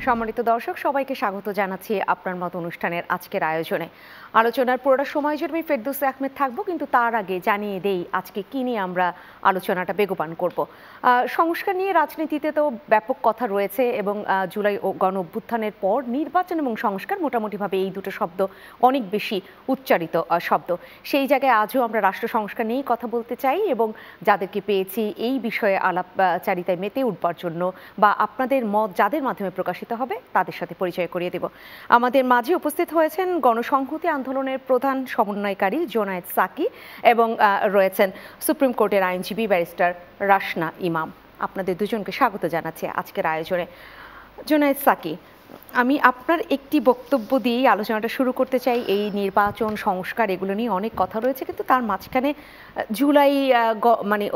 সম্মানিত দর্শক, সবাইকে স্বাগত জানাচ্ছি আপনার মত অনুষ্ঠানের আজকের আয়োজনে। আলোচনার পুরোটা সময় জুড়ে আমি ফেরদৌসী আহমেদ থাকবো, কিন্তু তার আগে জানিয়ে দেই আজকে কি নিয়ে আমরা আলোচনাটা বেগবান করব। সংস্কার নিয়ে রাজনীতিতে তো ব্যাপক কথা রয়েছে এবং জুলাই ও গণ অভ্যুত্থানের পর নির্বাচন এবং সংস্কার মোটামুটিভাবে এই দুটো শব্দ অনেক বেশি উচ্চারিত শব্দ। সেই জায়গায় আজও আমরা রাষ্ট্র সংস্কার নিয়েই কথা বলতে চাই এবং যাদেরকে পেয়েছি এই বিষয়ে আলাপচারিতায় মেতে উঠবার জন্য বা আপনাদের মত যাদের মাধ্যমে প্রকাশিত হবে তাদের সাথে পরিচয় করিয়ে দেব। আমাদের মাঝে উপস্থিত হয়েছেন গণসংহতি আন্দোলনের প্রধান সমন্বয়কারী জোনায়েদ সাকি এবং রয়েছেন সুপ্রিম কোর্টের আইনজীবী ব্যারিস্টার রাশনা ইমাম। আপনাদের দুজনকে স্বাগত জানাচ্ছি আজকের আয়োজনে। জোনায়েদ সাকি, আমি আপনার একটি বক্তব্য দিয়েই আলোচনাটা শুরু করতে চাই। এই নির্বাচন সংস্কার এগুলো নিয়ে অনেক কথা রয়েছে, কিন্তু তার মাঝখানে জুলাই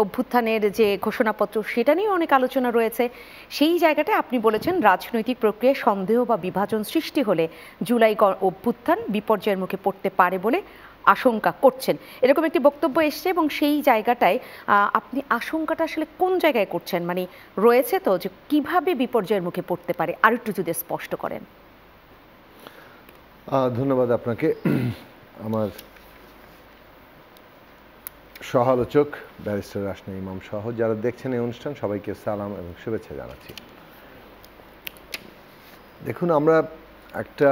অভ্যুত্থানের যে ঘোষণাপত্র সেটা নিয়ে অনেক আলোচনা রয়েছে। সেই জায়গাটায় আপনি বলেছেন রাজনৈতিক প্রক্রিয়ায় সন্দেহ বা বিভাজন সৃষ্টি হলে জুলাই অভ্যুত্থান বিপর্যয়ের মুখে পড়তে পারে বলে আশঙ্কা করছেন, এরকম একটি বক্তব্য এসছে। এবং সেই জায়গাটায় আপনি আশঙ্কাটা আসলে কোন জায়গায় করছেন, মানে রয়েছে তো যে কিভাবে বিপর্যয়ের মুখে পড়তে পারে, আর একটু যদি স্পষ্ট করেন। ধন্যবাদ আপনাকে। আমার সহ-আলোচক ব্যারিস্টার রাশনা ইমাম সহ যারা দেখছেন এই অনুষ্ঠান, সবাইকে সালাম এবং শুভেচ্ছা জানাচ্ছি। দেখুন, আমরা একটা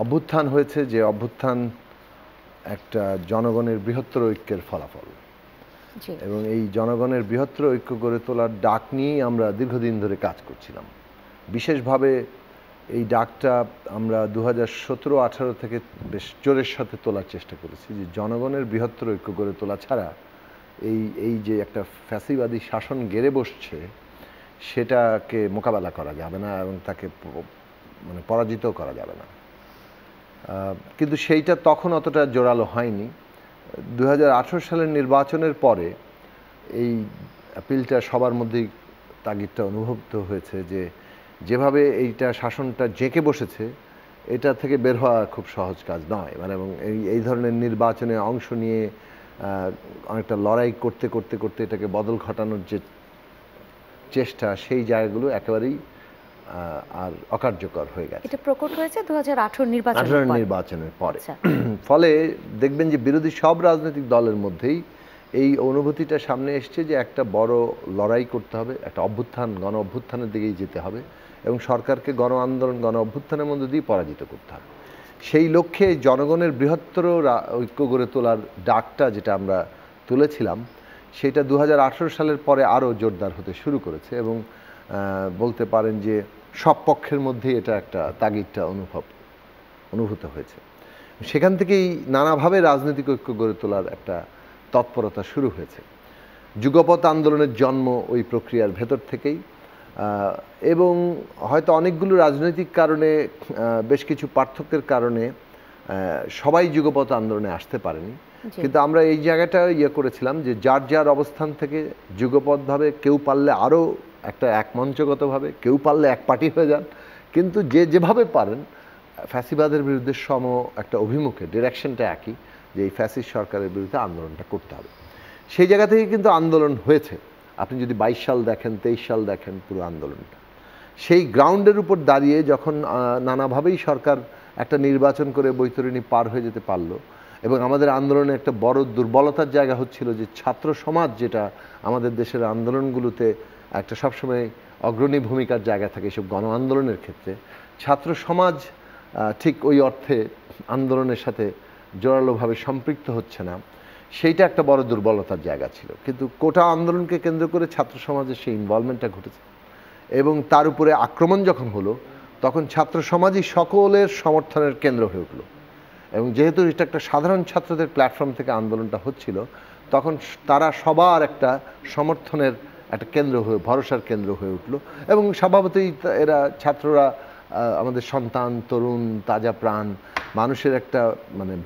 অভ্যুত্থান হয়েছে, যে অভ্যুত্থান একটা জনগণের বৃহত্তর ঐক্যের ফলাফল, এবং এই জনগণের বৃহত্তর ঐক্য গড়ে তোলার ডাক নিয়েই আমরা দীর্ঘদিন ধরে কাজ করছিলাম। বিশেষভাবে এই ডাকটা আমরা 2017-18 থেকে বেশ জোরের সাথে তোলার চেষ্টা করেছি, যে জনগণের বৃহত্তর ঐক্য গড়ে তোলা ছাড়া এই যে একটা ফ্যাসিবাদী শাসন গেড়ে বসছে সেটাকে মোকাবেলা করা যাবে না এবং তাকে পরাজিত করা যাবে না। কিন্তু সেইটা তখন অতটা জোরালো হয়নি। 2018 সালের নির্বাচনের পরে এই অ্যাপিলটা সবার মধ্যেই তাগিদটা অনুভূত হয়েছে, যে যেভাবে এইটা শাসনটা জেঁকে বসেছে এটা থেকে বের হওয়া খুব সহজ কাজ নয়। এবং এই ধরনের নির্বাচনে অংশ নিয়ে অনেকটা লড়াই করতে করতে করতে এটাকে বদল ঘটানোর যে চেষ্টা, সেই জায়গাগুলো একেবারেই আর অকার্যকর হয়ে গেছে। এটা প্রকট হয়েছে 2018 নির্বাচনের পরে। ফলে দেখবেন যে বিরোধী সব রাজনৈতিক দলের মধ্যেই এই অনুভূতিটা সামনে এসছে যে একটা বড় লড়াই করতে হবে, একটা অভ্যুত্থান, গণ অভ্যুত্থানের দিকেই যেতে হবে এবং সরকারকে গণ আন্দোলন, গণ অভ্যুত্থানের মধ্যে দিয়ে পরাজিত করতে হবে। সেই লক্ষ্যে জনগণের বৃহত্তর ঐক্য গড়ে তোলার ডাকটা যেটা আমরা তুলেছিলাম, সেটা 2018 সালের পরে আরও জোরদার হতে শুরু করেছে এবং বলতে পারেন যে সব পক্ষের মধ্যেই এটা একটা তাগিদটা অনুভূত হয়েছে। সেখান থেকেই নানাভাবে রাজনৈতিক ঐক্য গড়ে তোলার একটা তৎপরতা শুরু হয়েছে। যুগপৎ আন্দোলনের জন্ম ওই প্রক্রিয়ার ভেতর থেকেই, এবং হয়তো অনেকগুলো রাজনৈতিক কারণে, বেশ কিছু পার্থক্যের কারণে সবাই যুগপৎ আন্দোলনে আসতে পারেনি। কিন্তু আমরা এই জায়গাটা করেছিলাম যে যার যার অবস্থান থেকে যুগপৎভাবে, কেউ পারলে আরও একটা একমঞ্চগতভাবে, কেউ পারলে এক পার্টি হয়ে যান, কিন্তু যে যেভাবে পারেন ফ্যাসিবাদের বিরুদ্ধে সম একটা অভিমুখে, ডিরেকশনটা একই, যে এই ফ্যাসিস্ট সরকারের বিরুদ্ধে আন্দোলনটা করতে হবে। সেই জায়গা থেকে কিন্তু আন্দোলন হয়েছে। আপনি যদি 22 সাল দেখেন, 23 সাল দেখেন, পুরো আন্দোলনটা সেই গ্রাউন্ডের উপর দাঁড়িয়ে যখন নানাভাবেই সরকার একটা নির্বাচন করে বৈতরণী পার হয়ে যেতে পারলো, এবং আমাদের আন্দোলনে একটা বড় দুর্বলতার জায়গা হচ্ছিল যে ছাত্র সমাজ, যেটা আমাদের দেশের আন্দোলনগুলোতে একটা সবসময় অগ্রণী ভূমিকার জায়গা থাকে এসব গণ আন্দোলনের ক্ষেত্রে, ছাত্র সমাজ ঠিক ওই অর্থে আন্দোলনের সাথে জোরালোভাবে সম্পৃক্ত হচ্ছে না। সেইটা একটা বড় দুর্বলতার জায়গা ছিল। কিন্তু কোটা আন্দোলনকে কেন্দ্র করে ছাত্র সমাজের সেই ইনভলভমেন্টটা ঘটেছে, এবং তার উপরে আক্রমণ যখন হলো তখন ছাত্র সমাজই সকলের সমর্থনের কেন্দ্র হয়ে উঠল। এবং যেহেতু এটা একটা সাধারণ ছাত্রদের প্ল্যাটফর্ম থেকে আন্দোলনটা হচ্ছিল, তখন তারা সবার একটা সমর্থনের একটা কেন্দ্র হয়ে, ভরসার কেন্দ্র হয়ে উঠল। এবং স্বভাবতই এরা ছাত্ররা আমাদের সন্তান, তরুণ, তাজা প্রাণ, মানুষের একটা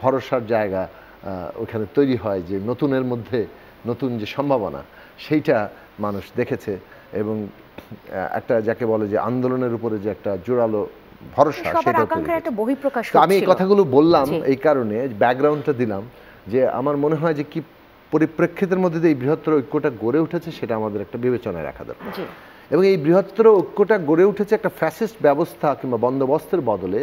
ভরসার জায়গা ওখানে তৈরি হয়, যে নতুনের মধ্যে নতুন যে সম্ভাবনা, সেইটা মানুষ দেখেছে। এবং একটা যাকে বলে যে আন্দোলনের উপরে যে একটা জোরালো ভরসা, সেটা আমি এই কথাগুলো বললাম এই কারণে, ব্যাকগ্রাউন্ডটা দিলাম, যে আমার মনে হয় যে কি পরিপ্রেক্ষিতের মধ্যে এই বৃহত্তর ঐক্যটা গড়ে উঠেছে সেটা আমাদের একটা বিবেচনায় রাখা দরকার। এবং এই বৃহত্তর ঐক্যটা গড়ে উঠেছে একটা ফ্যাসিস্ট ব্যবস্থা কিংবা বন্দোবস্তের বদলে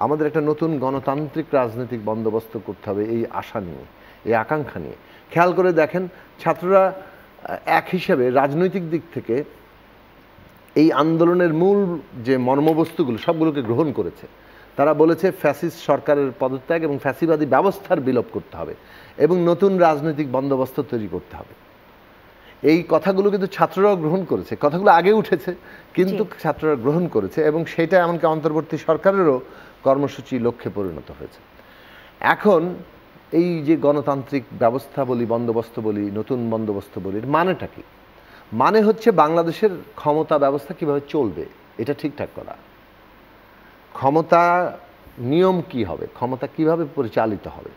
আমাদের একটা নতুন গণতান্ত্রিক রাজনৈতিক বন্দোবস্ত করতে হবে, এই আশা নিয়ে, এই আকাঙ্ক্ষা নিয়ে। খেয়াল করে দেখেন, ছাত্ররা এক হিসেবে রাজনৈতিক দিক থেকে এই আন্দোলনের মূল যে মর্মবস্তুগুলো সবগুলোকে গ্রহণ করেছে। তারা বলেছে ফ্যাসিস্ট সরকারের পদত্যাগ এবং ফ্যাসিবাদী ব্যবস্থার বিলোপ করতে হবে এবং নতুন রাজনৈতিক বন্দোবস্ত তৈরি করতে হবে। এই কথাগুলো কিন্তু ছাত্ররাও গ্রহণ করেছে, কথাগুলো আগে উঠেছে কিন্তু ছাত্ররা গ্রহণ করেছে এবং সেটা এমনকি অন্তর্বর্তী সরকারেরও কর্মসূচি লক্ষ্যে পরিণত হয়েছে। এখন এই যে গণতান্ত্রিক ব্যবস্থা বলি, বন্দোবস্ত বলি, নতুন বন্দোবস্ত বলি, মানেটা কি? মানে হচ্ছে বাংলাদেশের ক্ষমতা ব্যবস্থা কিভাবে চলবে এটা ঠিকঠাক করা। ক্ষমতা নিয়ম কি হবে, ক্ষমতা কিভাবে পরিচালিত হবে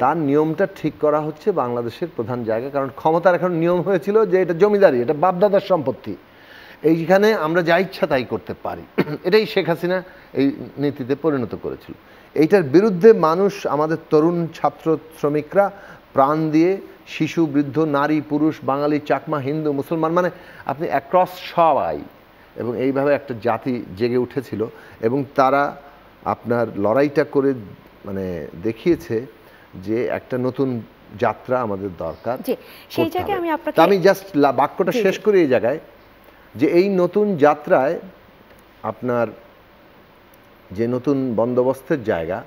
তার নিয়মটা ঠিক করা হচ্ছে বাংলাদেশের প্রধান জায়গা। কারণ ক্ষমতার এখন নিয়ম হয়েছিল যে এটা জমিদারি, এটা বাপদাদার সম্পত্তি, এইখানে আমরা যা ইচ্ছা তাই করতে পারি। এটাই শেখ হাসিনা এই নীতিতে পরিণত করেছিল। এইটার বিরুদ্ধে মানুষ, আমাদের তরুণ ছাত্র শ্রমিকরা প্রাণ দিয়ে, শিশু, বৃদ্ধ, নারী, পুরুষ, বাঙালি, চাকমা, হিন্দু, মুসলমান, মানে আপনি অ্যাক্রস সবাই, এবং এইভাবে একটা জাতি জেগে উঠেছিল এবং তারা আপনার লড়াইটা করে মানে দেখিয়েছে যে একটা নতুন যাত্রা আমাদের দরকার। সেই জায়গায় আমি জাস্ট বাক্যটা শেষ করি এই জায়গায়, যে এই নতুন যাত্রায় আপনার যে নতুন বন্দোবস্তের জায়গা,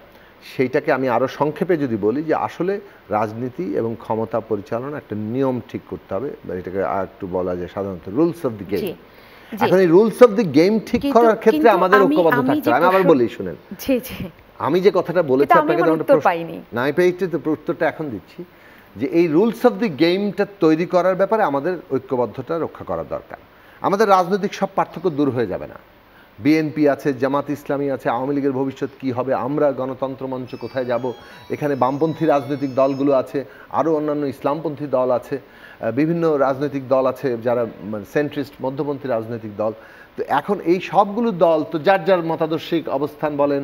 সেইটাকে আমি আরও সংক্ষেপে যদি বলি যে আসলে রাজনীতি এবং ক্ষমতা পরিচালনা একটা নিয়ম ঠিক করতে হবে, এটাকে আর একটু বলা যায় সাধারণত রুলস অফ দি গেম। এখন এই রুলস অফ দি গেম ঠিক করার ক্ষেত্রে আমাদের ঐক্যবদ্ধ থাকতে হবে। আমি আবার বলি, শুনেন, আমি যে কথাটা বলেছি আপনাকে না পেয়েছি, তো উত্তরটা এখন দিচ্ছি, যে এই রুলস অফ দি গেমটা তৈরি করার ব্যাপারে আমাদের ঐক্যবদ্ধতা রক্ষা করা দরকার। আমাদের রাজনৈতিক সব পার্থক্য দূর হয়ে যাবে না। বিএনপি আছে, জামাত ইসলামী আছে, আওয়ামী লীগের ভবিষ্যৎ কি হবে, আমরা গণতন্ত্র মঞ্চ কোথায় যাব, এখানে বামপন্থী রাজনৈতিক দলগুলো আছে, আরও অন্যান্য ইসলামপন্থী দল আছে, বিভিন্ন রাজনৈতিক দল আছে যারা সেন্ট্রিস্ট মধ্যপন্থী রাজনৈতিক দল। তো এখন এই সবগুলো দল তো যার যার মতাদর্শিক অবস্থান বলেন,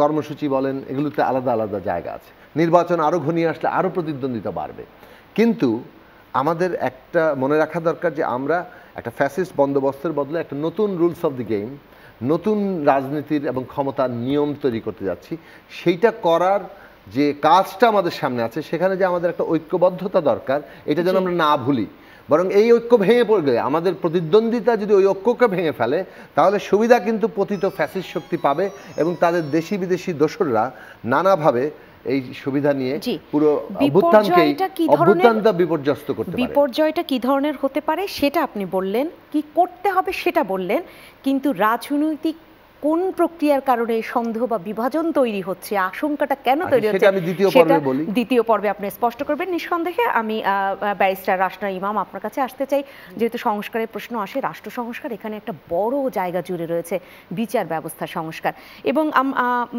কর্মসূচি বলেন, এগুলোতে আলাদা আলাদা জায়গা আছে। নির্বাচন আরও ঘনিয়ে আসলে আরও প্রতিদ্বন্দ্বিতা বাড়বে। কিন্তু আমাদের একটা মনে রাখা দরকার যে আমরা একটা ফ্যাসিস্ট বন্দোবস্তের বদলে একটা নতুন রুলস অফ দি গেম, নতুন রাজনীতির এবং ক্ষমতার নিয়ম তৈরি করতে যাচ্ছি। সেইটা করার যে কাজটা আমাদের সামনে আছে, সেখানে যে আমাদের একটা ঐক্যবদ্ধতা দরকার, এটা যেন আমরা না ভুলি। বরং এই ঐক্য ভেঙে পড়লে, আমাদের প্রতিদ্বন্দ্বিতা যদি ওই ঐক্যকে ভেঙে ফেলে, তাহলে সুবিধা কিন্তু পতিত ফ্যাসিস্ট শক্তি পাবে এবং তাদের দেশি বিদেশি দোসররা নানাভাবে এই সুবিধা নিয়ে পুরো অভ্যুত্থানটা বিপর্যস্ত করতে পারে। বিপর্যয়টা কি ধরনের হতে পারে সেটা আপনি বললেন, কি করতে হবে সেটা বললেন, কিন্তু রাজনৈতিক কোন প্রক্রিয়ার কারণে সন্দেহ বা বিভাজন তৈরি হচ্ছে, আশঙ্কাটা কেন তৈরি হচ্ছে, আমি দ্বিতীয় পর্বে আপনি স্পষ্ট করবেন নিঃসন্দেহে। আমি ব্যারিস্টার রাশনা ইমাম আপনার কাছে আসতে চাই। যেহেতু সংস্কারের প্রশ্ন আসে, রাষ্ট্র সংস্কার এখানে একটা বড় জায়গা জুড়ে রয়েছে, বিচার ব্যবস্থা সংস্কার, এবং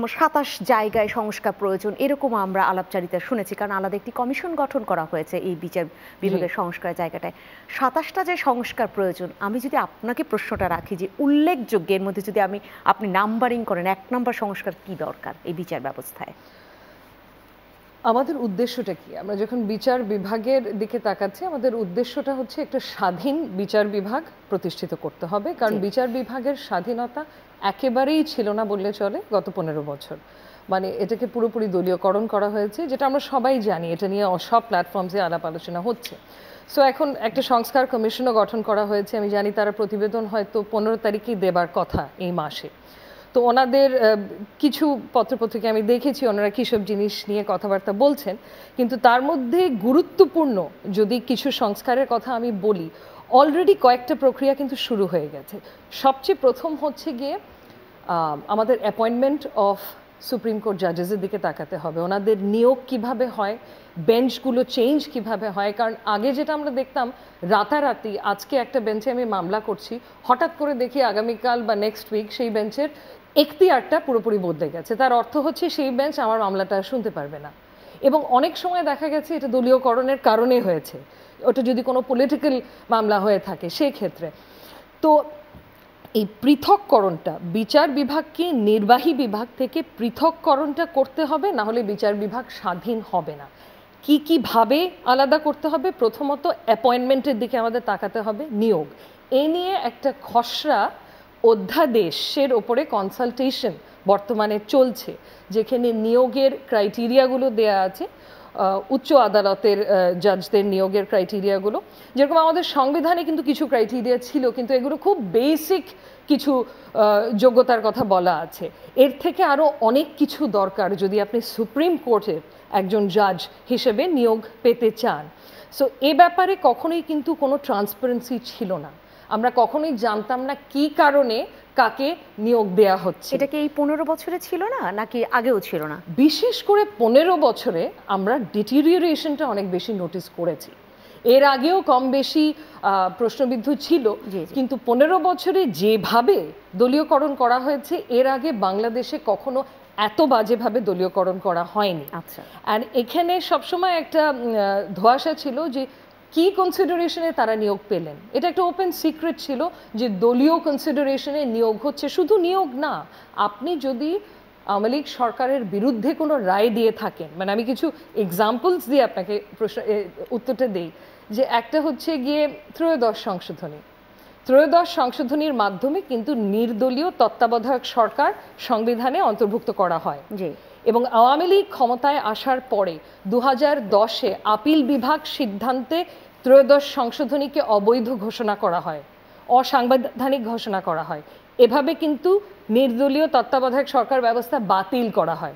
27 জায়গায় সংস্কার প্রয়োজন এরকম আমরা আলাপচারিতা শুনেছি, কারণ আলাদা একটি কমিশন গঠন করা হয়েছে এই বিচার বিভাগের সংস্কারের জায়গাটায়। 27টা যে সংস্কার প্রয়োজন, আমি যদি আপনাকে প্রশ্নটা রাখি যে উল্লেখযোগ্যের মধ্যে যদি আপনি নাম্বারিং করেন, 1 নম্বর সংস্কার কি দরকার এই বিচার ব্যবস্থায়? আমাদের উদ্দেশ্যটা কি? আমরা যখন বিচার বিভাগের দিকে তাকাচ্ছি, আমাদের উদ্দেশ্যটা হচ্ছে একটা স্বাধীন বিচার বিভাগ প্রতিষ্ঠিত করতে হবে। কারণ বিচার বিভাগের স্বাধীনতা একেবারেই ছিল না বললে চলে গত 15 বছর। মানে এটাকে পুরোপুরি দলীয়করণ করা হয়েছে, যেটা আমরা সবাই জানি। এটা নিয়ে সব প্ল্যাটফর্মসে আলাপ আলোচনা হচ্ছে। সো এখন একটা সংস্কার কমিশনও গঠন করা হয়েছে। আমি জানি তারা প্রতিবেদন হয়তো 15 তারিখেই দেবার কথা এই মাসে। তো ওনাদের কিছু পত্রপত্রিকা আমি দেখেছি, ওনারা কী সব জিনিস নিয়ে কথাবার্তা বলছেন, কিন্তু তার মধ্যে গুরুত্বপূর্ণ যদি কিছু সংস্কারের কথা আমি বলি, অলরেডি কয়েকটা প্রক্রিয়া কিন্তু শুরু হয়ে গেছে। সবচেয়ে প্রথম হচ্ছে গিয়ে আমাদের অ্যাপয়েন্টমেন্ট অফ সুপ্রিম কোর্ট জাজেসের দিকে তাকাতে হবে। ওনাদের নিয়োগ কিভাবে হয়, বেঞ্চগুলো চেঞ্জ কিভাবে হয়। কারণ আগে যেটা আমরা দেখতাম, রাতারাতি আজকে একটা বেঞ্চে আমি মামলা করছি, হঠাৎ করে দেখি আগামীকাল বা নেক্সট উইক সেই বেঞ্চের এখতিয়ারটা পুরোপুরি বদলে গেছে। তার অর্থ হচ্ছে সেই বেঞ্চ আমার মামলাটা শুনতে পারবে না। এবং অনেক সময় দেখা গেছে এটা দলীয়করণের কারণে হয়েছে, ওটা যদি কোনো পলিটিক্যাল মামলা হয়ে থাকে সেক্ষেত্রে। তো এই পৃথককরণটা, বিচার বিভাগকে নির্বাহী বিভাগ থেকে পৃথককরণটা করতে হবে, না হলে বিচার বিভাগ স্বাধীন হবে না। কীভাবে আলাদা করতে হবে? প্রথমত অ্যাপয়েন্টমেন্টের দিকে আমাদের তাকাতে হবে, নিয়োগ। এ নিয়ে একটা খসড়া অধ্যাদেশের ওপরে কনসালটেশন বর্তমানে চলছে, যেখানে নিয়োগের ক্রাইটেরিয়াগুলো দেয়া আছে, উচ্চ আদালতের জাজদের নিয়োগের ক্রাইটেরিয়াগুলো। যেরকম আমাদের সংবিধানে কিন্তু কিছু ক্রাইটেরিয়া ছিল, কিন্তু এগুলো খুব বেসিক কিছু যোগ্যতার কথা বলা আছে। এর থেকে আরও অনেক কিছু দরকার যদি আপনি সুপ্রিম কোর্টের একজন জাজ হিসেবে নিয়োগ পেতে চান। সো এ ব্যাপারে কখনোই কিন্তু কোনো ট্রান্সপারেন্সি ছিল না, আমরা কখনোই জানতাম না কি কারণে কাকে নিয়োগ দেয়া হচ্ছে। এটা কি এই 15 বছরে ছিল না, নাকি আগেও ছিল না? বিশেষ করে 15 বছরে আমরা ডিটেরিওরেশনটা অনেক বেশি নোটিস করেছি। এর আগেও কম বেশি প্রশ্নবিদ্ধ ছিল, কিন্তু 15 বছরে যেভাবে দলীয়করণ করা হয়েছে এর আগে বাংলাদেশে কখনো এত বাজেভাবে দলীয়করণ করা হয়নি। আচ্ছা, আর এখানে সবসময় একটা ধোঁয়াশা ছিল যে কি কনসিডারেশনে তারা নিয়োগ পেলেন। এটা একটা ওপেন সিক্রেট ছিল যে দলীয় কনসিডারেশনে নিয়োগ হচ্ছে। শুধু নিয়োগ না, আপনি যদি আওয়ামী লীগ সরকারের বিরুদ্ধে কোনো রায় দিয়ে থাকেন, মানে আমি কিছু এক্সাম্পলস দিয়ে আপনাকে উত্তরটা দেই, যে একটা হচ্ছে গিয়ে ত্রয়োদশ সংশোধনীর মাধ্যমে কিন্তু নির্দলীয় তত্ত্বাবধায়ক সরকার সংবিধানে অন্তর্ভুক্ত করা হয়। এবং আওয়ামী লীগ ক্ষমতায় আসার পরে 2010-এ আপিল বিভাগ সিদ্ধান্তে ত্রয়োদশ সংশোধনীকে অবৈধ ঘোষণা করা হয়, অসাংবিধানিক ঘোষণা করা হয়। এভাবে কিন্তু নির্দলীয় তত্ত্বাবধায়ক সরকার ব্যবস্থা বাতিল করা হয়,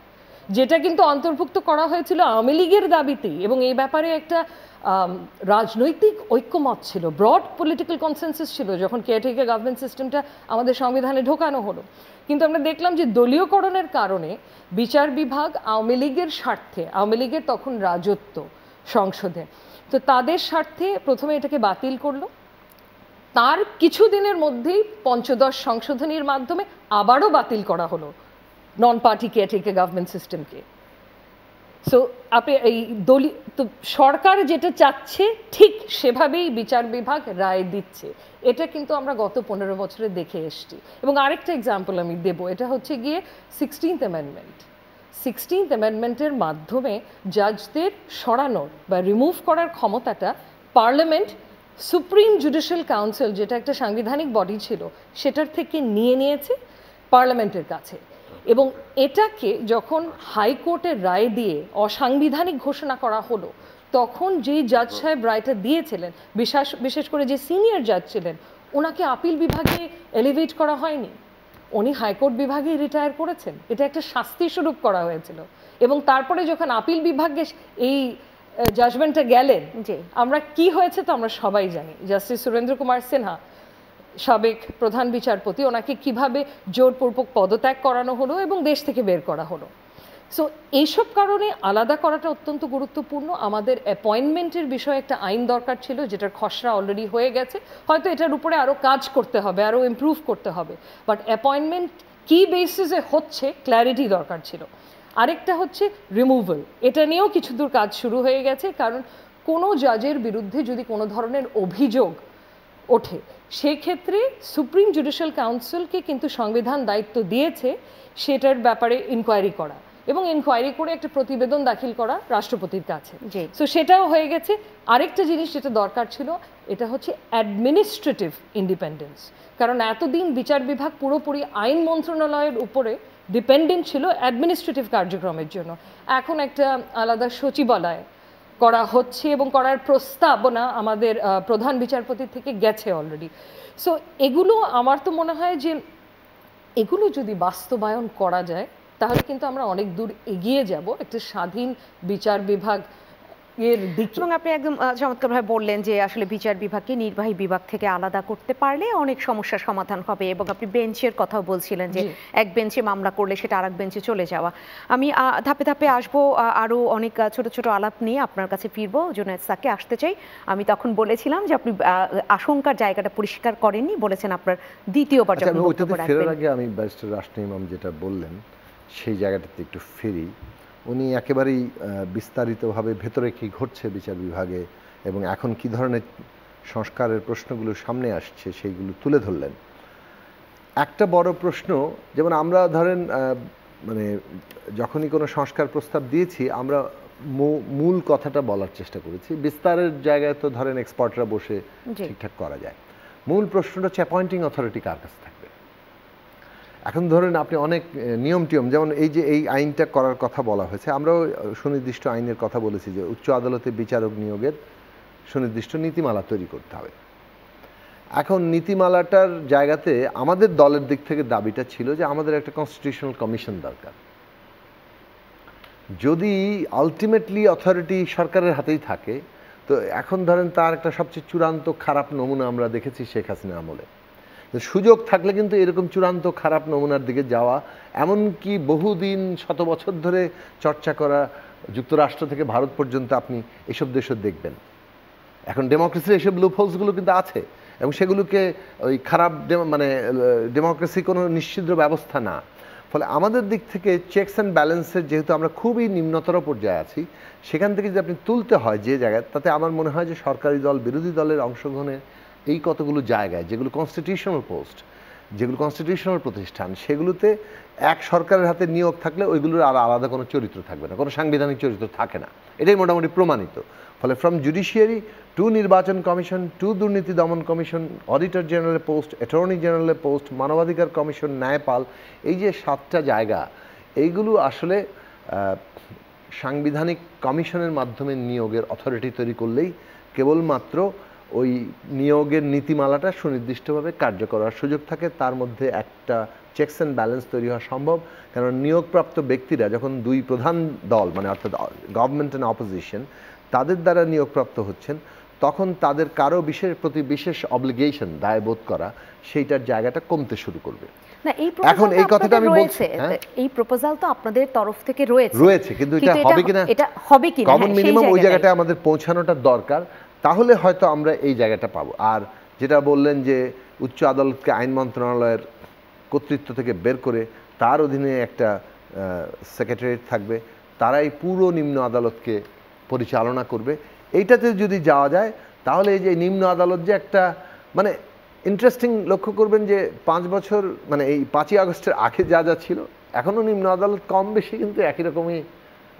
যেটা কিন্তু অন্তর্ভুক্ত করা হয়েছিল আওয়ামী লীগের দাবিতেই। এবং এই ব্যাপারে একটা রাজনৈতিক ঐক্যমত ছিল, ব্রড পলিটিক্যাল কনসেনসাস ছিল যখন কেয়ারটেকার গভর্নমেন্ট সিস্টেমটা আমাদের সংবিধানে ঢোকানো হলো। কিন্তু আমরা দেখলাম যে দলীয়করণের কারণে বিচার বিভাগ আওয়ামী লীগের স্বার্থে, আওয়ামী লীগের তখন রাজত্ব সংসদে, তো তাদের স্বার্থে প্রথমে এটাকে বাতিল করলো। তার কিছুদিনের মধ্যেই পঞ্চদশ সংশোধনীর মাধ্যমে আবারও বাতিল করা হলো নন পার্টি কেয়ারটেকার গভর্নমেন্ট সিস্টেমকে। সো আপনি এই সরকার যেটা চাচ্ছে ঠিক সেভাবেই বিচার বিভাগ রায় দিচ্ছে। এটা কিন্তু আমরা গত 15 বছরে দেখে এসছি। এবং আরেকটা এক্সাম্পল আমি দেব, এটা হচ্ছে গিয়ে 16th অ্যামেন্ডমেন্টের মাধ্যমে জাজদের সরানোর বা রিমুভ করার ক্ষমতাটা পার্লামেন্ট সুপ্রিম জুডিশিয়াল কাউন্সিল, যেটা একটা সাংবিধানিক বডি ছিল, সেটার থেকে নিয়ে নিয়েছে পার্লামেন্টের কাছে। এবং এটাকে যখন হাইকোর্টের রায় দিয়ে অসাংবিধানিক ঘোষণা করা হলো, তখন যেই জাজ সাহেব রায়টা দিয়েছিলেন, বিশেষ করে যে সিনিয়র জাজ ছিলেন, ওনাকে আপিল বিভাগে এলিভেট করা হয়নি, উনি হাইকোর্ট বিভাগে রিটায়ার করেছেন। এটা একটা শাস্তি স্বরূপ করা হয়েছিল। এবং তারপরে যখন আপিল বিভাগে এই জাজমেন্টে গেলেন, আমরা কি হয়েছে তো আমরা সবাই জানি। জাস্টিস সুরেন্দ্র কুমার সিনহা, সাবেক প্রধান বিচারপতি, ওনাকে কিভাবে জোরপূর্বক পদত্যাগ করানো হলো এবং দেশ থেকে বের করা হলো। সো এইসব কারণে আলাদা করাটা অত্যন্ত গুরুত্বপূর্ণ। আমাদের অ্যাপয়েন্টমেন্টের বিষয়ে একটা আইন দরকার ছিল, যেটার খসড়া অলরেডি হয়ে গেছে। হয়তো এটার উপরে আরও কাজ করতে হবে, আরও ইমপ্রুভ করতে হবে, বাট অ্যাপয়েন্টমেন্ট কি বেসিসে হচ্ছে ক্ল্যারিটি দরকার ছিল। আরেকটা হচ্ছে রিমুভাল, এটা নিয়েও কিছু দূর কাজ শুরু হয়ে গেছে। কারণ কোনো জাজের বিরুদ্ধে যদি কোনো ধরনের অভিযোগ ওঠে, সেক্ষেত্রে সুপ্রিম জুডিশিয়াল কাউন্সিলকে কিন্তু সংবিধান দায়িত্ব দিয়েছে সেটার ব্যাপারে ইনকোয়ারি করা এবং ইনকোয়ারি করে একটা প্রতিবেদন দাখিল করা রাষ্ট্রপতির কাছে। সো সেটাও হয়ে গেছে। আরেকটা জিনিস যেটা দরকার ছিল, এটা হচ্ছে অ্যাডমিনিস্ট্রেটিভ ইন্ডিপেন্ডেন্স। কারণ এতদিন বিচার বিভাগ পুরোপুরি আইন মন্ত্রণালয়ের উপরে ডিপেন্ডেন্ট ছিল অ্যাডমিনিস্ট্রেটিভ কার্যক্রমের জন্য। এখন একটা আলাদা সচিবালয় করা হচ্ছে এবং করার প্রস্তাবনা আমাদের প্রধান বিচারপতির থেকে গেছে অলরেডি। সো এগুলো আমার তো মনে হয় যে এগুলো যদি বাস্তবায়ন করা যায়, তাহলে কিন্তু আমরা অনেক দূর এগিয়ে যাব একটা স্বাধীন বিচার বিভাগ এর দিকে। এবং আপনি একদম চমৎকারভাবে বললেন যে আসলে বিচার বিভাগকে নির্বাহী বিভাগ থেকে আলাদা করতে পারলে অনেক সমস্যার সমাধান হবে। এবং আপনি বেঞ্চের কথাও বলছিলেন যে এক বেঞ্চে মামলা করলে সেটা আরেক বেঞ্চে চলে যাওয়া। আমি ধাপে ধাপে আসবো, আরও অনেক ছোট ছোট আলাপ নিয়ে আপনার কাছে ফিরবো। জুনায়েদ সাককে আসতে চাই। আমি তখন বলেছিলাম যে আপনি আশঙ্কার জায়গাটা পরিষ্কার করেননি, বলেছেন আপনার দ্বিতীয়বার যখন বক্তব্য রাখবেন। ফেরার আগে আমি ব্যারিস্টার রাশমি ইমাম যেটা বললেন সেই জায়গাটাতে একটু ফিরি। উনি একেবারেই বিস্তারিতভাবে ভেতরে কী ঘটছে বিচার বিভাগে এবং এখন কী ধরনের সংস্কারের প্রশ্নগুলো সামনে আসছে সেইগুলো তুলে ধরলেন। একটা বড় প্রশ্ন, যেমন আমরা ধরেন মানে যখনই কোনো সংস্কার প্রস্তাব দিয়েছি আমরা মূল কথাটা বলার চেষ্টা করেছি। বিস্তারের জায়গায় তো ধরেন এক্সপার্টরা বসে ঠিকঠাক করা যায়। মূল প্রশ্নটা হচ্ছে অ্যাপয়েন্টিং অথরিটি কার কাছে থাকবে। এখন ধরেন আপনি অনেক নিয়ম টিয়ম, যেমন এই যে এই আইনটা করার কথা বলা হয়েছে, আমরাও সুনির্দিষ্ট আইনের কথা বলেছি যে উচ্চ আদালতে বিচারক নিয়োগের সুনির্দিষ্ট নীতিমালা তৈরি করতে হবে। এখন নীতিমালাটার জায়গাতে আমাদের দলের দিক থেকে দাবিটা ছিল যে আমাদের একটা কনস্টিটিউশনাল কমিশন দরকার। যদি আলটিমেটলি অথরিটি সরকারের হাতেই থাকে, তো এখন ধরেন তার একটা সবচেয়ে চূড়ান্ত খারাপ নমুনা আমরা দেখেছি শেখ হাসিনা আমলে। সুযোগ থাকলে কিন্তু এরকম চূড়ান্ত খারাপ নমুনার দিকে যাওয়া, এমনকি বহুদিন শত বছর ধরে চর্চা করা যুক্তরাষ্ট্র থেকে ভারত পর্যন্ত আপনি এসব দেশও দেখবেন। এখন ডেমোক্রেসির এসব লুপহোলসগুলো কিন্তু আছে, এবং সেগুলোকে ওই খারাপ মানে ডেমোক্রেসি কোনো নিশ্চিদ্র ব্যবস্থা না। ফলে আমাদের দিক থেকে চেকস অ্যান্ড ব্যালেন্সের যেহেতু আমরা খুবই নিম্নতর পর্যায়ে আছি, সেখান থেকে যদি আপনি তুলতে হয় যে জায়গায়, তাতে আমার মনে হয় যে সরকারি দল বিরোধী দলের অংশগ্রহণের এই কতগুলো জায়গায় যেগুলো কনস্টিটিউশনাল পোস্ট, যেগুলো কনস্টিটিউশনাল প্রতিষ্ঠান, সেগুলোতে এক সরকারের হাতে নিয়োগ থাকলে ওইগুলোর আর আলাদা কোনো চরিত্র থাকবে না, কোনো সাংবিধানিক চরিত্র থাকে না, এটাই মোটামুটি প্রমাণিত। ফলে ফ্রম জুডিশিয়ারি টু নির্বাচন কমিশন টু দুর্নীতি দমন কমিশন, অডিটর জেনারেলের পোস্ট, অ্যাটর্নি জেনারেলের পোস্ট, মানবাধিকার কমিশন, ন্যায়পাল, এই যে 7টা জায়গা, এইগুলো আসলে সাংবিধানিক কমিশনের মাধ্যমে নিয়োগের অথরিটি তৈরি করলেই কেবলমাত্র ওই নিয়োগের নীতিমালাটা সুনির্দিষ্টভাবে কার্যকর করার সুযোগ থাকে। তার মধ্যে একটা চেকস অ্যান্ড ব্যালেন্স তৈরি হওয়া সম্ভব, কারণ নিয়োগপ্রাপ্ত ব্যক্তিরা যখন দুই প্রধান দল মানে অর্থাৎ গভর্নমেন্ট অ্যান্ড অপোজিশন তাদের দ্বারা নিয়োগপ্রাপ্ত হচ্ছেন, তখন তাদের কারো প্রতি বিশেষ অব্লিগেশন, দায়বোধ করা, সেইটার জায়গাটা কমতে শুরু করবে। এখন এই কথাটা আমি বলছি, এই প্রপোজাল তো আপনাদের তরফ থেকে রয়েছে, কিন্তু এটা হবে কিনা কমন মিনিমাম ওই জায়গাটা আমাদের পৌঁছানোটা দরকার, তাহলে হয়তো আমরা এই জায়গাটা পাবো। আর যেটা বললেন যে উচ্চ আদালতকে আইন মন্ত্রণালয়ের কর্তৃত্ব থেকে বের করে তার অধীনে একটা সেক্রেটারিয়েট থাকবে, তারাই পুরো নিম্ন আদালতকে পরিচালনা করবে, এইটাতে যদি যাওয়া যায় তাহলে এই যে নিম্ন আদালত যে একটা মানে ইন্টারেস্টিং, লক্ষ্য করবেন যে 5 বছর মানে এই 5ই আগস্টের আগে যা যা ছিল, এখনও নিম্ন আদালত কম বেশি কিন্তু একই রকমই,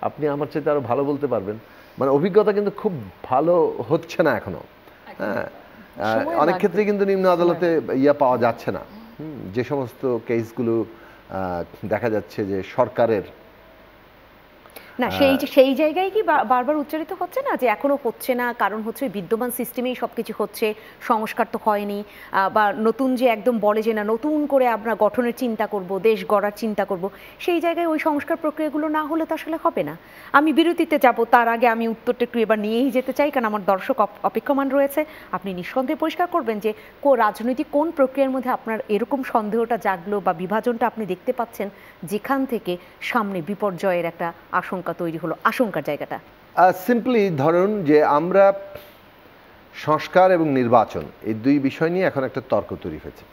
আপনি আমার চাইতে আরও ভালো বলতে পারবেন, মানে অভিজ্ঞতা কিন্তু খুব ভালো হচ্ছে না এখনো। হ্যাঁ, অনেক ক্ষেত্রে কিন্তু নিম্ন আদালতে পাওয়া যাচ্ছে না, যে সমস্ত কেসগুলো দেখা যাচ্ছে যে সরকারের না, সেই জায়গায় কি বারবার উচ্চারিত হচ্ছে না যে এখনো হচ্ছে না, কারণ হচ্ছে বিদ্যমান সিস্টেমেই সবকিছু হচ্ছে, সংস্কার তো হয়নি, বা নতুন যে একদম বলে যে না নতুন করে আমরা গঠনের চিন্তা করব, দেশ গড়ার চিন্তা করব, সেই জায়গায় ওই সংস্কার প্রক্রিয়াগুলো না হলে তো আসলে হবে না। আমি বিরতিতে যাব, তার আগে আমি উত্তরটা একটু এবার নিয়েই যেতে চাই, কারণ আমার দর্শক অপেক্ষমান রয়েছে। আপনি নিঃসন্দেহে পরিষ্কার করবেন যে রাজনৈতিক কোন প্রক্রিয়ার মধ্যে আপনার এরকম সন্দেহটা জাগলো বা বিভাজনটা আপনি দেখতে পাচ্ছেন, যেখান থেকে সামনে বিপর্যয়ের একটা আশঙ্কা তৈরি হলো, আশঙ্কার জায়গাটা সিম্পলি ধরুন যে আমরা সংস্কার এবং নির্বাচন এই দুই বিষয় নিয়ে এখন একটা তর্ক তৈরি হয়েছে।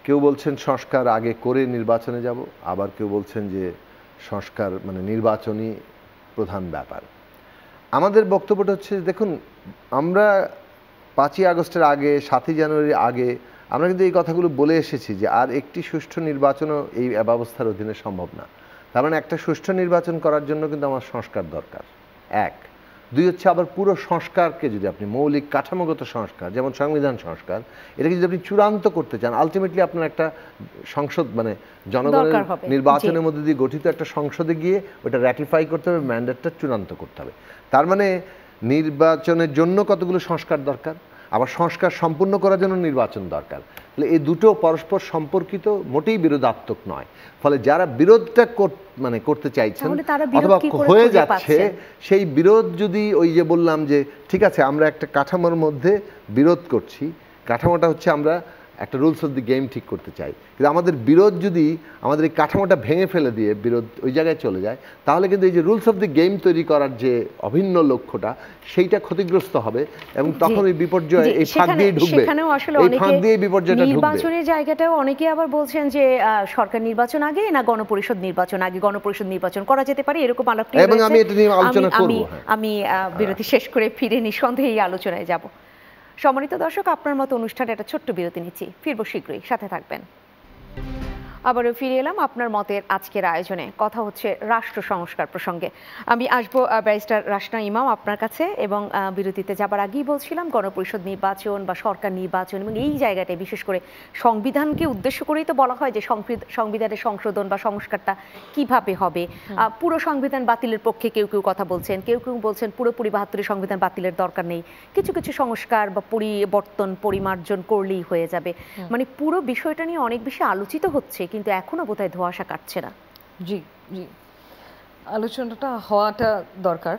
কেউ বলছেন সংস্কার আগে করে নির্বাচনে যাব, আবার কেউ বলছেন যে সংস্কার মানে নির্বাচনই প্রধান ব্যাপার। আমাদের বক্তব্যটা হচ্ছে, দেখুন আমরা 5ই আগস্টের আগে 7ই জানুয়ারির আগে আমরা কিন্তু এই কথাগুলো বলে এসেছি যে আর একটি সুষ্ঠু নির্বাচনও এই ব্যবস্থার অধীনে সম্ভব না। তার মানে একটা সুষ্ঠু নির্বাচন করার জন্য কিন্তু আমার সংস্কার দরকার, 1। 2 হচ্ছে আবার পুরো সংস্কারকে যদি আপনি মৌলিক কাঠামোগত সংস্কার, যেমন সংবিধান সংস্কার, এটাকে যদি আপনি চূড়ান্ত করতে চান, আলটিমেটলি আপনার একটা সংসদ মানে জনগণের নির্বাচনের মধ্যে দিয়ে গঠিত একটা সংসদে গিয়ে ওটা র্যাটিফাই করতে হবে, ম্যান্ডেটটা চূড়ান্ত করতে হবে। তার মানে নির্বাচনের জন্য কতগুলো সংস্কার দরকার, আবার সংস্কার সম্পূর্ণ করার জন্য নির্বাচন দরকার। তাহলে এই দুটো পরস্পর সম্পর্কিত, মোটেই বিরোধাত্মক নয়। ফলে যারা বিরোধটা মানে করতে চাইছেন অথবা হয়ে যাচ্ছে, সেই বিরোধ যদি ওই যে বললাম যে ঠিক আছে আমরা একটা কাঠামোর মধ্যে বিরোধ করছি, কাঠামোটা হচ্ছে আমরা একটা রুলস অফ দি গেম ঠিক করতে চাই, কিন্তু আমাদের বিরোধ যদি আমাদের এই কাঠামোটা ভেঙে ফেলে দিয়ে বিরোধ ওই জায়গায় চলে যায়, তাহলে কিন্তু এই যে রুলস অফ দি গেম তৈরি করার যে অভিন্ন লক্ষ্যটা, সেইটা ক্ষতিগ্রস্ত হবে, এবং তখন এই বিপর্যয় এই ফাঁক দিয়ে ঢুকবে, এই ফাঁক দিয়ে বিপর্যয়টা ঢুকবে। নির্বাচনের জায়গাটাও অনেকে আবার বলছেন যে সরকার নির্বাচন আগে না গণপরিষদ নির্বাচন আগে, গণপরিষদ নির্বাচন করা যেতে পারে, এরকম আলাপটি এবং আমি এটা নিয়ে আলোচনা করব। আমি বিরতি শেষ করে ফিরে নিঃসন্দেহে এই আলোচনায় যাব। সম্মানিত দর্শক, আপনার মতো অনুষ্ঠানে একটা ছোট্ট বিরতি নিচ্ছি, ফিরবো শীঘ্রই, সাথে থাকবেন। আবারও ফিরে এলাম আপনার মতের আজকের আয়োজনে। কথা হচ্ছে রাষ্ট্র সংস্কার প্রসঙ্গে। আমি আসবো ব্যারিস্টার রাশনা ইমাম আপনার কাছে, এবং বিরতিতে যাবার আগেই বলছিলাম গণপরিষদ নির্বাচন বা সরকার নির্বাচন এবং এই জায়গাটায় বিশেষ করে সংবিধানকে উদ্দেশ্য করেই তো বলা হয় যে সংবিধানের সংশোধন বা সংস্কারটা কিভাবে হবে। পুরো সংবিধান বাতিলের পক্ষে কেউ কেউ কথা বলছেন, কেউ কেউ বলছেন পুরোপুরি ৭২ সংবিধান বাতিলের দরকার নেই, কিছু কিছু সংস্কার বা পরিবর্তন পরিমার্জন করলেই হয়ে যাবে। মানে পুরো বিষয়টা নিয়ে অনেক বেশি আলোচিত হচ্ছে, কিন্তু এখনো বোধহয় ধোঁয়াশা কাটছে না। জি জি, আলোচনাটা হওয়াটা দরকার।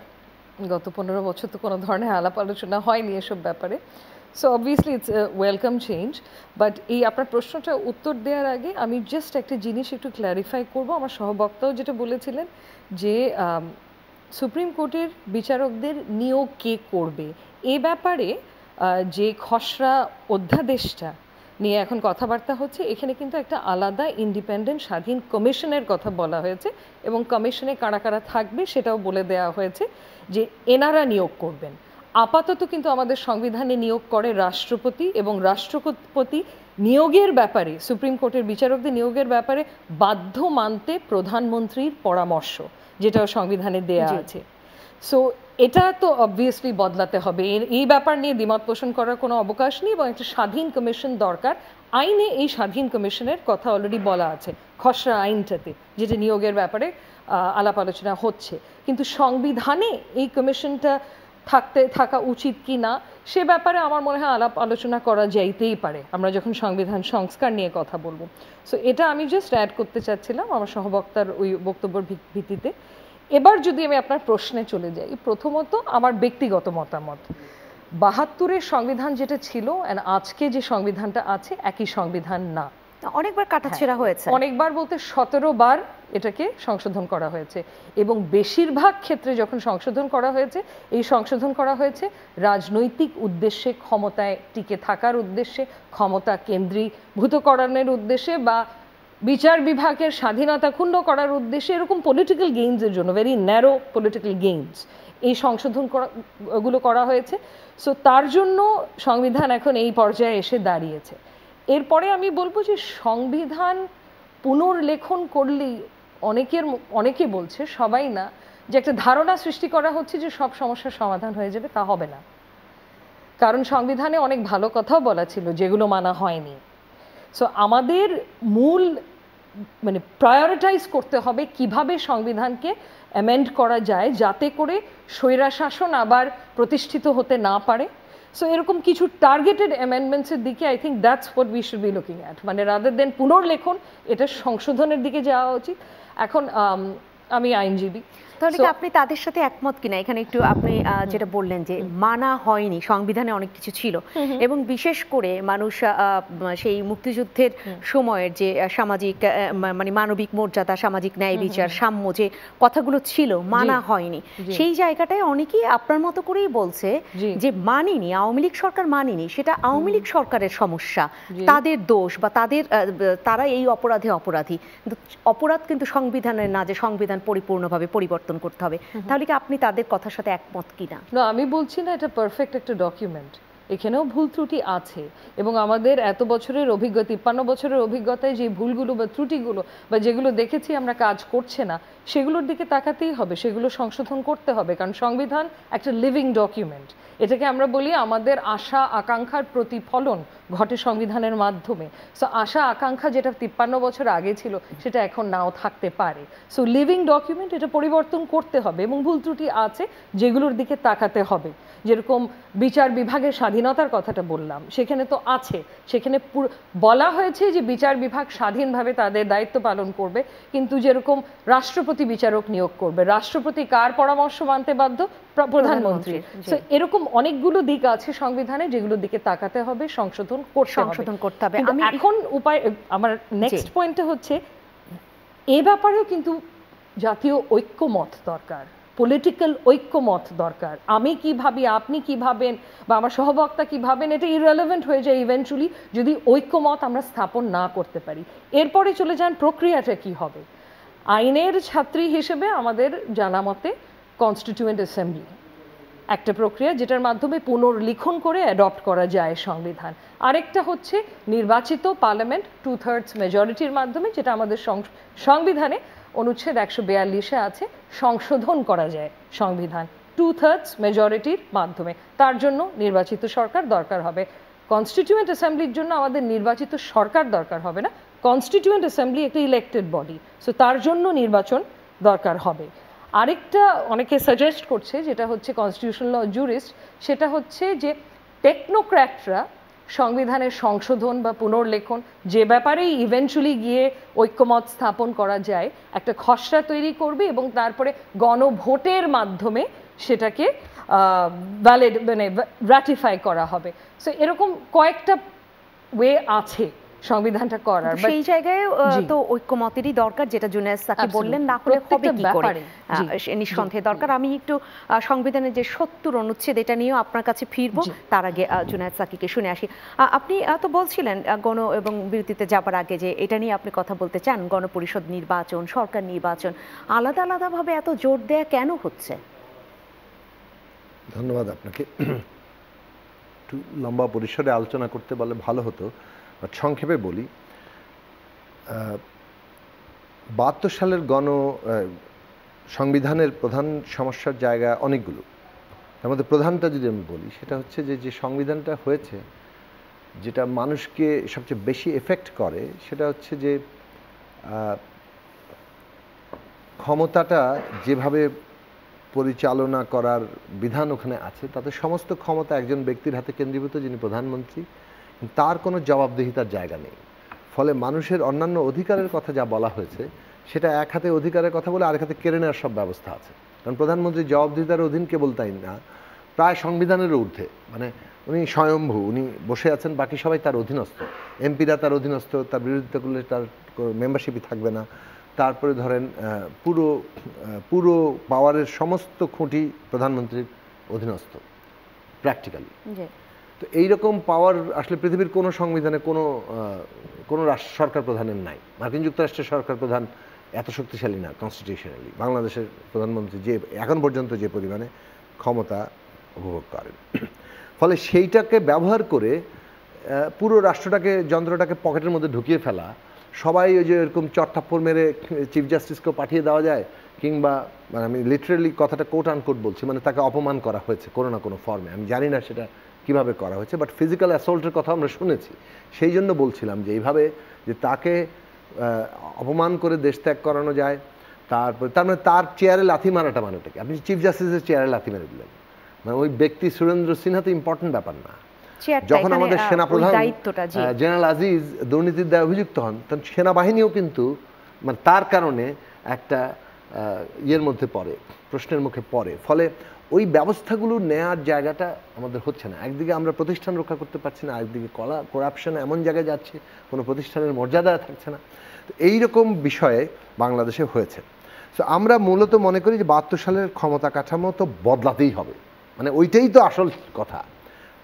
গত 15 বছর তো কোনো ধরনের আলাপ আলোচনা হয়নি এসব ব্যাপারে। So obviously it's welcome change. But এই আপনার প্রশ্নটা উত্তর দেওয়ার আগে আমি জাস্ট একটা জিনিস একটু ক্ল্যারিফাই করব। আমার সহবক্তাও যেটা বলেছিলেন যে সুপ্রিম কোর্টের বিচারকদের নিয়োগ কে করবে, এ ব্যাপারে যে খসড়া অধ্যাদেশটা নিয়ে এখন কথাবার্তা হচ্ছে, এখানে কিন্তু একটা আলাদা ইন্ডিপেন্ডেন্ট স্বাধীন কমিশনের কথা বলা হয়েছে, এবং কমিশনে কারা কারা থাকবে সেটাও বলে দেওয়া হয়েছে যে এনারা নিয়োগ করবেন। আপাতত কিন্তু আমাদের সংবিধানে নিয়োগ করে রাষ্ট্রপতি, এবং রাষ্ট্রপতি নিয়োগের ব্যাপারে, সুপ্রিম কোর্টের বিচারকদের নিয়োগের ব্যাপারে বাধ্য মানতে প্রধানমন্ত্রীর পরামর্শ, যেটা সংবিধানে দেয়া আছে। সো এটা তো অবভিয়াসলি বদলাতে হবে, এই ব্যাপার নিয়ে দ্বিমত পোষণ করার কোনো অবকাশ নেই, এবং একটা স্বাধীন কমিশন দরকার। আইনে এই স্বাধীন কমিশনের কথা অলরেডি বলা আছে খসড়া আইনটাতে, যেটা নিয়োগের ব্যাপারে আলাপ আলোচনা হচ্ছে। কিন্তু সংবিধানে এই কমিশনটা থাকা উচিত কি না সে ব্যাপারে আমার মনে হয় আলাপ আলোচনা করা যাইতেই পারে আমরা যখন সংবিধান সংস্কার নিয়ে কথা বলবো। সো এটা আমি জাস্ট অ্যাড করতে চাচ্ছিলাম আমার সহবক্তার ওই বক্তব্যের ভিত্তিতে। এবার যদি আমি আপনার প্রশ্নে চলে যাই, প্রথমত আমার ব্যক্তিগত মতামত, ৭২-এর সংবিধান যেটা ছিল আজকে যে সংবিধানটা আছে একই সংবিধান না। অনেকবার কাটাছেঁড়া হয়েছে, অনেকবার বলতে 17 বার এটাকে সংশোধন করা হয়েছে, এবং বেশিরভাগ ক্ষেত্রে যখন সংশোধন করা হয়েছে, এই সংশোধন করা হয়েছে রাজনৈতিক উদ্দেশ্যে, ক্ষমতায় টিকে থাকার উদ্দেশ্যে, ক্ষমতা কেন্দ্রীভূতকরণের উদ্দেশ্যে, বা বিচার বিভাগের স্বাধীনতা ক্ষুণ্ণ করার উদ্দেশ্যে, এরকম পলিটিক্যাল গেইনসের জন্য, ভেরি ন্যারো পলিটিক্যাল গেইনস, এই সংশোধন গুলো করা হয়েছে। সো তার জন্য সংবিধান এখন এই পর্যায়ে এসে দাঁড়িয়েছে। এরপরে আমি বলবো যে সংবিধান পুনর্লেখন করলেই অনেকে বলছে, সবাই না, যে একটা ধারণা সৃষ্টি করা হচ্ছে যে সব সমস্যার সমাধান হয়ে যাবে, তা হবে না। কারণ সংবিধানে অনেক ভালো কথাও বলা ছিল যেগুলো মানা হয়নি। সো আমাদের মূল প্রায়োরিটাইজ করতে হবে কিভাবে সংবিধানকে অ্যামেন্ড করা যায় যাতে করে স্বৈরাশাসন আবার প্রতিষ্ঠিত হতে না পারে। সো এরকম কিছু টার্গেটেড অ্যামেন্ডমেন্টসের দিকে I think that's what we should be looking at, rather than পুনর্লেখন, এটা সংশোধনের দিকে যাওয়া উচিত। এখন আমি আইনজীবী, তাহলে কি আপনি তাদের সাথে একমত কিনা? এখানে একটু আপনি যেটা বললেন যে মানা হয়নি, সংবিধানে অনেক কিছু ছিল, এবং বিশেষ করে মানুষ সেই মুক্তিযুদ্ধের সময়ের যে সামাজিক মানবিক মর্যাদা, সামাজিক ন্যায় বিচার, সাম্য যে কথাগুলো ছিল মানা হয়নি, সেই জায়গাটায় অনেকেই আপনার মতো করেই বলছে যে মানিনি, আওয়ামী লীগ সরকার মানিনি, সেটা আওয়ামী লীগ সরকারের সমস্যা, তাদের দোষ, বা তারা এই অপরাধী। কিন্তু অপরাধ কিন্তু সংবিধানের না, যে সংবিধান পরিপূর্ণভাবে পরিবর্তন করতে হবে। তাহলে কি আপনি তাদের কথার সাথে একমত কিনা? না, আমি বলছি না এটা পারফেক্ট একটা ডকুমেন্ট, এখানেও ভুল ত্রুটি আছে, এবং আমাদের এত বছরের অভিজ্ঞতা, 53 বছরের অভিজ্ঞতায় যে ভুলগুলো বা ত্রুটিগুলো বা যেগুলো দেখেছি আমরা কাজ করছে না, সেগুলোর দিকে তাকাতেই হবে, সেগুলো সংশোধন করতে হবে। কারণ সংবিধান একটা লিভিং ডকুমেন্ট, এটাকে আমরা বলি আমাদের আশা আকাঙ্ক্ষার প্রতিফলন ঘটে সংবিধানের মাধ্যমে। সো আশা আকাঙ্ক্ষা যেটা 53 বছর আগে ছিল সেটা এখন নাও থাকতে পারে। সো লিভিং ডকুমেন্ট, এটা পরিবর্তন করতে হবে, এবং ভুল ত্রুটি আছে যেগুলোর দিকে তাকাতে হবে। যেরকম বিচার বিভাগের স্বাধীনতার কথাটা বললাম, সেখানে তো আছে, সেখানে বলা হয়েছে যে বিচার বিভাগ স্বাধীনভাবে তাদের দায়িত্ব পালন করবে, কিন্তু যেরকম রাষ্ট্রপতি বিচারক নিয়োগ করবে, রাষ্ট্রপতি কার পরামর্শ মানতে বাধ্য? প্রধানমন্ত্রী। এরকম অনেকগুলো দিক আছে সংবিধানে যেগুলোর দিকে তাকাতে হবে, সংশোধন করতে হবে। আমি এখন আমার নেক্সট পয়েন্টে হচ্ছে এ ব্যাপারেও কিন্তু জাতীয় ঐক্যমত দরকার, পলিটিক্যাল ঐক্যমত দরকার। আমি কি ভাবি, আপনি কি ভাবেন, বা আমার সহবক্তা কি ভাবেন, এটা ইররেলেভেন্ট হয়ে যায় ইভেন্চুয়ালি যদি ঐক্যমত আমরা স্থাপন না করতে পারি। এরপরে চলে যান প্রক্রিয়াটা কি হবে। আইনের ছাত্রী হিসেবে আমাদের জানা মতে কনস্টিটিউয়েন্ট অ্যাসেম্বলি একটা প্রক্রিয়া যেটার মাধ্যমে পুনর্লিখন করে অ্যাডপ্ট করা যায় সংবিধান। আরেকটা হচ্ছে নির্বাচিত পার্লামেন্ট 2/3 মেজরিটির মাধ্যমে, যেটা আমাদের সংবিধানে অনুচ্ছেদ 142-এ আছে, সংশোধন করা যায় সংবিধান 2/3 মেজরিটির মাধ্যমে। তার জন্য নির্বাচিত সরকার দরকার হবে। কনস্টিটিউয়েন্ট অ্যাসেম্বলির জন্য আমাদের নির্বাচিত সরকার দরকার হবে না, কনস্টিটিউয়েন্ট অ্যাসেম্বলি একটা ইলেক্টেড বডি, সো তার জন্য নির্বাচন দরকার হবে। আরেকটা অনেকে সাজেস্ট করছে, যেটা হচ্ছে কনস্টিটিউশনাল ল জুরিস্ট, সেটা হচ্ছে যে টেকনোক্র্যাটরা সংবিধানের সংশোধন বা পুনর্লেখন যে ব্যাপারেই ইভেন্চুয়ালি গিয়ে ঐক্যমত স্থাপন করা যায়, একটা খসড়া তৈরি করবে এবং তারপরে গণভোটের মাধ্যমে সেটাকে ভ্যালিড মানে রাটিফাই করা হবে। সো এরকম কয়েকটা ওয়ে আছে সংবিধানটা করার। সেই জায়গায় তো ঐক্যমতেরই দরকার, যেটা জুনায়েদ সাকিব বললেন, না হলে হবে কি করে, নিঃসন্দেহে দরকার। আমি একটু সংবিধানের যে 70 অনুচ্ছেদ এটা নিয়েও আপনার কাছে ফিরবো, তার আগে জুনায়েদ সাকিবকে শুনে আসি। আপনি তো বলছিলেন গণ এবং বিরতিতে যাবার আগে যে এটা নিয়ে আপনি কথা বলতে চান, গণপরিষদ নির্বাচন, সরকার নির্বাচন, আলাদা আলাদাভাবে এত জোর দেয়া কেন হচ্ছে? ধন্যবাদ আপনাকে। একটু লম্বা পরিসরে আলোচনা করতে বলে ভালো হতো, সংক্ষেপে বলি। 72 সালের সংবিধানের প্রধান সমস্যার জায়গা অনেকগুলো। তার মধ্যে প্রধানটা যদি আমি বলি, সেটা হচ্ছে যে সংবিধানটা হয়েছে, যেটা মানুষকে সবচেয়ে বেশি এফেক্ট করে, সেটা হচ্ছে যে ক্ষমতাটা যেভাবে পরিচালনা করার বিধান ওখানে আছে, তাতে সমস্ত ক্ষমতা একজন ব্যক্তির হাতে কেন্দ্রীভূত, যিনি প্রধানমন্ত্রী। তার কোনো জবাবদিহিতার জায়গা নেই। ফলে মানুষের অন্যান্য অধিকারের কথা যা বলা হয়েছে, সেটা এক হাতে অধিকারের কথা বলে আরেক হাতে কেড়ে নেওয়ার সব ব্যবস্থা আছে। কারণ প্রধানমন্ত্রী জবাবদিহিতার অধীন কেবল তাই না, প্রায় সংবিধানের ঊর্ধ্বে, মানে উনি স্বয়ম্ভূ, উনি বসে আছেন, বাকি সবাই তার অধীনস্থ। এমপিরা তার অধীনস্থ, তার বিরোধিতা করলে তার মেম্বারশিপই থাকবে না। তারপরে ধরেন পুরো পাওয়ারের সমস্ত খুঁটি প্রধানমন্ত্রীর অধীনস্থ প্র্যাকটিক্যালি। তো এইরকম পাওয়ার আসলে পৃথিবীর কোনো সংবিধানে কোনো সরকার প্রধানের নাই। মার্কিন যুক্তরাষ্ট্রের সরকার প্রধান এত শক্তিশালী না কনস্টিটিউশনালি। বাংলাদেশের প্রধানমন্ত্রী যে এখন পর্যন্ত যে পরিমাণে ক্ষমতা উপভোগ করেন, ফলে সেইটাকে ব্যবহার করে পুরো যন্ত্রটাকে পকেটের মধ্যে ঢুকিয়ে ফেলা, সবাই ওই যে এরকম চট্টাপ্পড় মেরে চিফ জাস্টিসকেও পাঠিয়ে দেওয়া যায়, কিংবা মানে আমি লিটারেলি কথাটা কোট আনকোট বলছি, মানে তাকে অপমান করা হয়েছে কোনো না কোনো ফর্মে। আমি জানি না সেটা কিভাবে করা হয়েছে, বাট ফিজিক্যাল অ্যাসল্টের কথা আমরা শুনেছি। সেই জন্য বলছিলাম যে এইভাবে যে তাকে অপমান করে দেশ ত্যাগ করানো যায়, তার মানে তার চেয়ারে লাথি মারাটা মানেটা কি? আপনি চিফ জাস্টিসের চেয়ারে লাথি মেরে দিলেন, মানে ওই ব্যক্তি সুরেন্দ্র সিনহা তো ইম্পর্টেন্ট ব্যাপার না। যখন আমাদের সেনাপ্রধান জেনারেল আজিজ দুর্নীতির দায়ে অভিযুক্ত হন, তখন সেনাবাহিনীও কিন্তু মানে তার কারণে একটা ইয়ের মধ্যে পড়ে, প্রশ্নের মুখে পড়ে। ফলে ওই ব্যবস্থাগুলো নেয়ার জায়গাটা আমাদের হচ্ছে না। একদিকে আমরা প্রতিষ্ঠান রক্ষা করতে পারছি না, একদিকে করাপশন এমন জায়গায় যাচ্ছে কোনো প্রতিষ্ঠানের মর্যাদা থাকছে না। তো এইরকম বিষয়ে বাংলাদেশে হয়েছে। সো আমরা মূলত মনে করি যে 72 সালের ক্ষমতা কাঠামো তো বদলাতেই হবে, মানে ওইটাই তো আসল কথা।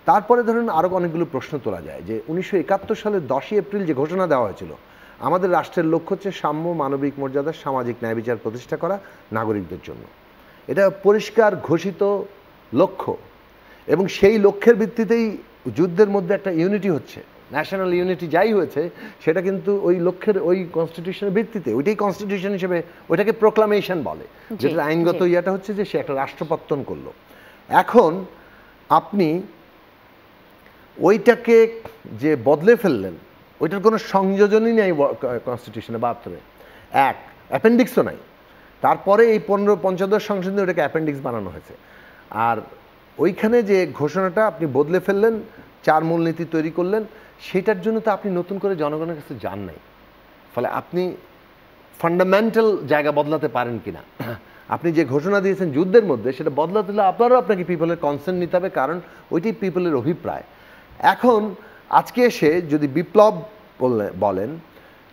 তারপরে ধরুন আরও অনেকগুলো প্রশ্ন তোলা যায় যে 1971 সালের 10ই এপ্রিল যে ঘোষণা দেওয়া হয়েছিল, আমাদের রাষ্ট্রের লক্ষ্য হচ্ছে সাম্য, মানবিক মর্যাদা, সামাজিক ন্যায় বিচার প্রতিষ্ঠা করা নাগরিকদের জন্য। এটা পরিষ্কার ঘোষিত লক্ষ্য, এবং সেই লক্ষ্যের ভিত্তিতেই যুদ্ধের মধ্যে একটা ইউনিটি হচ্ছে, ন্যাশনাল ইউনিটি যাই হয়েছে, সেটা কিন্তু ওই লক্ষ্যের ওই কনস্টিটিউশনের ভিত্তিতে, ওইটাই কনস্টিটিউশন হিসেবে, ওইটাকে প্রোক্লামেশন বলে, যেটা আইনগত ইয়েটা হচ্ছে যে সে একটা রাষ্ট্রপত্তন করলো। এখন আপনি ওইটাকে যে বদলে ফেললেন, ওইটার কোনো সংযোজনই নেই কনস্টিটিউশনে 72-এ, এক অ্যাপেন্ডিক্সও নাই। তারপরে এই 15 সংশোধনী ওটাকে অ্যাপেন্ডিক্স বানানো হয়েছে। আর ওইখানে যে ঘোষণাটা আপনি বদলে ফেললেন, 4 মূলনীতি তৈরি করলেন, সেটার জন্য তো আপনি নতুন করে জনগণের কাছে যান নাই। ফলে আপনি ফান্ডামেন্টাল জায়গা বদলাতে পারেন কিনা, আপনি যে ঘোষণা দিয়েছেন যুদ্ধের মধ্যে, সেটা বদলাতে হলে আপনাকে পিপলের কনসেন্ট নিতে হবে, কারণ ওইটাই পিপলের অভিপ্রায়। এখন আজকে এসে যদি বিপ্লব বলেন,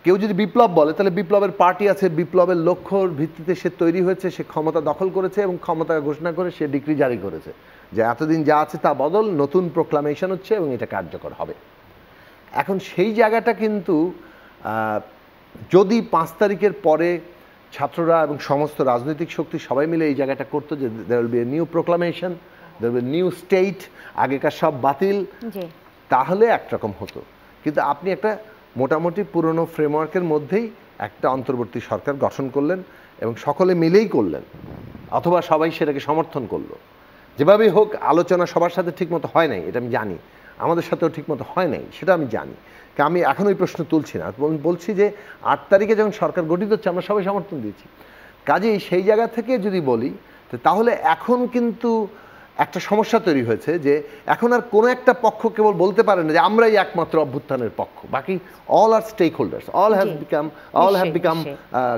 কেউ যদি বিপ্লব বলে, তাহলে বিপ্লবের পার্টি আছে, বিপ্লবের লক্ষ্যর ভিত্তিতে সে তৈরি হয়েছে, সে ক্ষমতা দখল করেছে এবং ক্ষমতা ঘোষণা করে সে ডিক্রি জারি করেছে যে এতদিন যা আছে তা বদল, নতুন প্রোক্লামেশন হচ্ছে এবং এটা কার্যকর হবে। এখন সেই জায়গাটা কিন্তু যদি 5 তারিখের পরে ছাত্ররা এবং সমস্ত রাজনৈতিক শক্তি সবাই মিলে এই জায়গাটা করতো যে there will be a new proclamation, new state, আগেকার সব বাতিল, তাহলে একরকম হতো। কিন্তু আপনি একটা মোটামুটি পুরনো ফ্রেমওয়ার্কের মধ্যেই একটা অন্তর্বর্তী সরকার গঠন করলেন এবং সকলে মিলেই করলেন, অথবা সবাই সেটাকে সমর্থন করলো। যেভাবেই হোক আলোচনা সবার সাথে ঠিকমতো হয় নাই, এটা আমি জানি, আমাদের সাথেও ঠিকমতো হয় নাই, সেটা আমি জানি। আমি এখন ওই প্রশ্ন তুলছি না, বলছি যে 8 তারিখে যখন সরকার গঠিত হচ্ছে আমরা সবাই সমর্থন দিয়েছি। কাজেই সেই জায়গা থেকে যদি বলি তাহলে এখন কিন্তু একটা সমস্যা তৈরি হয়েছে যে এখন আর কোনো একটা পক্ষ কেবল বলতে পারে না যে আমরাই একমাত্র অভ্যুত্থানের পক্ষ, বাকি অল আর stakeholders, all have become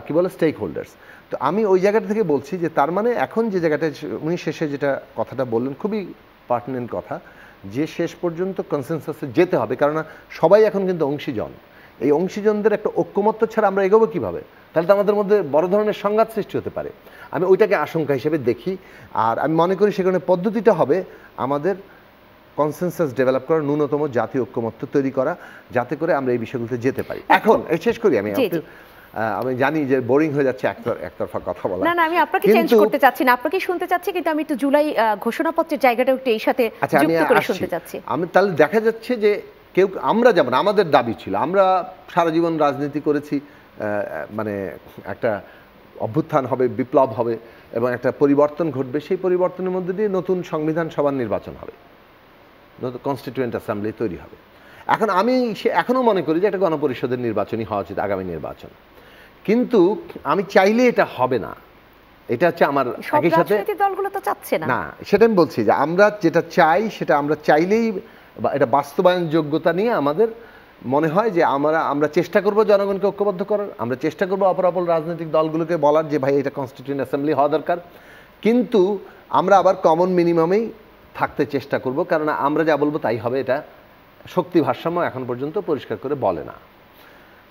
কি বলে স্টেক হোল্ডার্স। তো আমি ওই জায়গাটা থেকে বলছি যে তার মানে এখন যে জায়গাটা উনি শেষে যেটা কথাটা বললেন খুবই পার্টিনেন্ট কথা, যে শেষ পর্যন্ত কনসেনসাসে যেতে হবে, কারণ সবাই এখন কিন্তু অংশীজন। এই অংশীজনদের একটা ঐক্যমত্য ছাড়া আমরা এগোবো কীভাবে? তাহলে তো আমাদের মধ্যে বড় ধরনের সংঘাত সৃষ্টি হতে পারে। আমি ওইটাকে আশঙ্কা হিসেবে দেখি। আর আমি মনে করি সেখানে পদ্ধতিটা হবে আমাদের কনসেনসাস ডেভেলপ করা, ন্যূনতম জাতীয় ঐক্যমত্য তৈরি করা, যাতে করে আমরা এই বিষয়গুলোতে যেতে পারি। এখন শেষ করি আমি জানি যে বোরিং হয়ে যাচ্ছে একতরফা কথা বলা। না আমি আপনাকে চেঞ্জ করতে চাচ্ছি না, আপনাকে শুনতে চাচ্ছি, কিন্তু আমি একটু জুলাই ঘোষণাপত্রের জায়গাটা একটু এই সাথে যুক্ত করে শুনতে চাচ্ছি। আমি তাহলে দেখা যাচ্ছে যে কেউ আমরা যেমন আমাদের দাবি ছিল, আমরা সারা জীবন রাজনীতি করেছি, মানে একটা অভ্যুত্থান হবে, বিপ্লব হবে এবং একটা পরিবর্তন ঘটবে, সেই পরিবর্তনের মধ্যে দিয়ে নতুন সংবিধান সভার নির্বাচন হবে, নতুন কনস্টিটিউয়েন্ট অ্যাসেম্বলি তৈরি হবে। এখন আমি এখনও মনে করি যে একটা গণপরিষদের নির্বাচনই হওয়া উচিত, আগামী নির্বাচন। কিন্তু আমি চাইলে এটা হবে না, এটা হচ্ছে আমার একই সাথে দলগুলো তো চাচ্ছে না, সেটা আমি বলছি যে আমরা যেটা চাই সেটা আমরা চাইলেই এটা বাস্তবায়ন যোগ্যতা নিয়ে আমাদের মনে হয় যে আমরা চেষ্টা করব জনগণকে ঐক্যবদ্ধ করার, আমরা চেষ্টা করব অপর রাজনৈতিক দলগুলোকে বলার যে ভাই এটা কনস্টিটিউয়েন্ট অ্যাসেম্বলি হওয়া দরকার, কিন্তু আমরা আবার কমন মিনিমামেই থাকতে চেষ্টা করব, কারণ আমরা যা বলবো তাই হবে। এটা শক্তি ভারসাম্য এখন পর্যন্ত পরিষ্কার করে বলে না।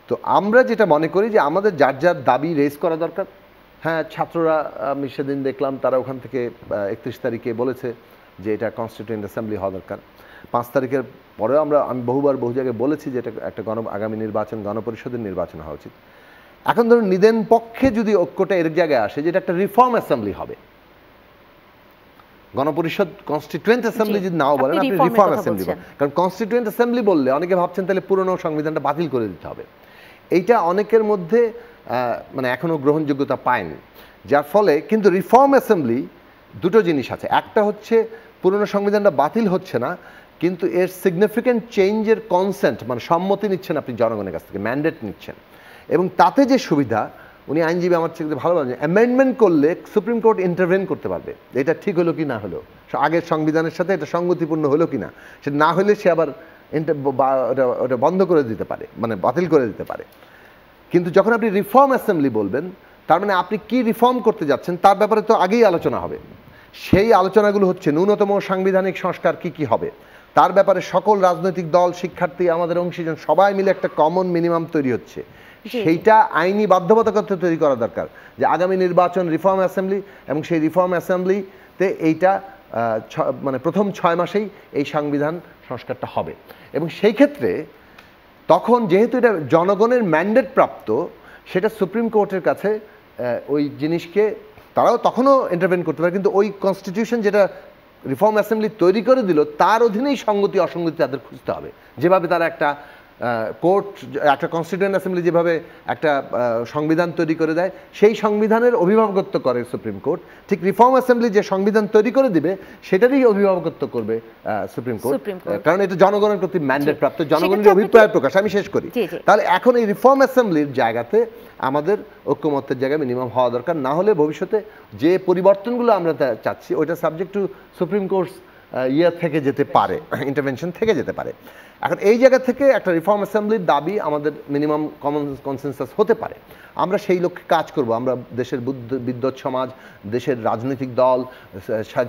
তো আমরা যেটা মনে করি যে আমাদের যার যার দাবি রেজ করা দরকার। হ্যাঁ, ছাত্ররা আমি সেদিন দেখলাম তারা ওখান থেকে 31 তারিখে বলেছে যে এটা কনস্টিটিউয়েন্ট অ্যাসেম্বলি হওয়া দরকার। 5 তারিখের পরেও আমি বহু জায়গায় বলেছি যে এটা একটা আগামী নির্বাচন গণপরিষদের নির্বাচন হওয়া উচিত। এখন ধরুন নিদেন পক্ষে যদি ঐক্যটা এর জায়গায় আসে যে এটা একটা রিফর্ম অ্যাসেম্বলি হবে, গণপরিষদ কনস্টিটিউয়েন্ট অ্যাসেম্বলি যদি নাও বলেন, আপনি রিফর্ম অ্যাসেম্বলি বলেন, কারণ কনস্টিটিউয়েন্ট অ্যাসেম্বলি বললে অনেকে ভাবছেন তাহলে পুরনো সংবিধানটা বাতিল করে দিতে হবে। এইটা অনেকের মধ্যে মানে এখনও গ্রহণযোগ্যতা পায়নি, যার ফলে কিন্তু রিফর্ম অ্যাসেম্বলি দুটো জিনিস আছে। একটা হচ্ছে পুরনো সংবিধানটা বাতিল হচ্ছে না, কিন্তু এর সিগনিফিক্যান্ট চেঞ্জের কনসেন্ট মানে সম্মতি নিচ্ছেন আপনি জনগণের কাছ থেকে, ম্যান্ডেট নিচ্ছেন। এবং তাতে যে সুবিধা, উনি আইনজীবী আমার থেকে ভালো বলেন, অ্যামেন্ডমেন্ট করলে সুপ্রিম কোর্ট ইন্টারভেন করতে পারবে, এটা ঠিক হলো কি না হলো, আগের সংবিধানের সাথে এটা সঙ্গতিপূর্ণ হলো কি না, সেটা না হলে সে আবার ওটা বন্ধ করে দিতে পারে, মানে বাতিল করে দিতে পারে। কিন্তু যখন আপনি রিফর্ম অ্যাসেম্বলি বলবেন, তার মানে আপনি কি রিফর্ম করতে যাচ্ছেন তার ব্যাপারে তো আগেই আলোচনা হবে। সেই আলোচনাগুলো হচ্ছে ন্যূনতম সাংবিধানিক সংস্কার কি হবে, তার ব্যাপারে সকল রাজনৈতিক দল, শিক্ষার্থী, আমাদের অংশীজন সবাই মিলে একটা কমন মিনিমাম তৈরি হচ্ছে। সেইটা আইনি বাধ্যবাধকতা তৈরি করা দরকার যে আগামী নির্বাচন রিফর্ম অ্যাসেম্বলি, এবং সেই রিফর্ম অ্যাসেম্বলিতে এইটা মানে প্রথম 6 মাসেই এই সংবিধান সংস্কারটা হবে। এবং সেই ক্ষেত্রে তখন যেহেতু এটা জনগণের ম্যান্ডেট প্রাপ্ত, সেটা সুপ্রিম কোর্টের কাছে ওই জিনিসকে তারাও তখনও ইন্টারভেন করতে পারে, কিন্তু ওই কনস্টিটিউশন যেটা রিফর্ম অ্যাসেম্বলি তৈরি করে দিল তার অধীনেই সঙ্গতি অসঙ্গতি তাদের খুঁজতে হবে। যেভাবে তারা একটা কোর্ট, একটা কনস্টিটিউয়েন্ট অ্যাসেম্বলি যেভাবে একটা সংবিধান তৈরি করে দেয়, সেই সংবিধানের অভিভাবকত্ব করে সুপ্রিম কোর্ট, ঠিক রিফর্ম অ্যাসেম্বলি যে সংবিধান তৈরি করে দিবে সেটারই অভিভাবকত্ব করবে সুপ্রিম কোর্ট, কারণ এটা জনগণের প্রতি ম্যান্ডেট প্রাপ্ত, জনগণের অভিপ্রায় প্রকাশ। আমি শেষ করি। তাহলে এখন এই রিফর্ম অ্যাসেম্বলির জায়গাতে আমাদের ঐক্যমত্যের জায়গায় মিনিমাম হওয়া দরকার, না হলে ভবিষ্যতে যে পরিবর্তনগুলো আমরা চাচ্ছি ওইটা সাবজেক্ট টু সুপ্রিম কোর্ট থেকে যেতে পারে, ইন্টারভেনশন থেকে যেতে পারে। এখন এই জায়গা থেকে একটা রিফর্ম অ্যাসেম্বলির দাবি আমাদের মিনিমাম কমন কনসেনসাস হতে পারে, আমরা সেই লক্ষ্যে কাজ করব। আমরা দেশের বিদ্বৎ সমাজ, দেশের রাজনৈতিক দল,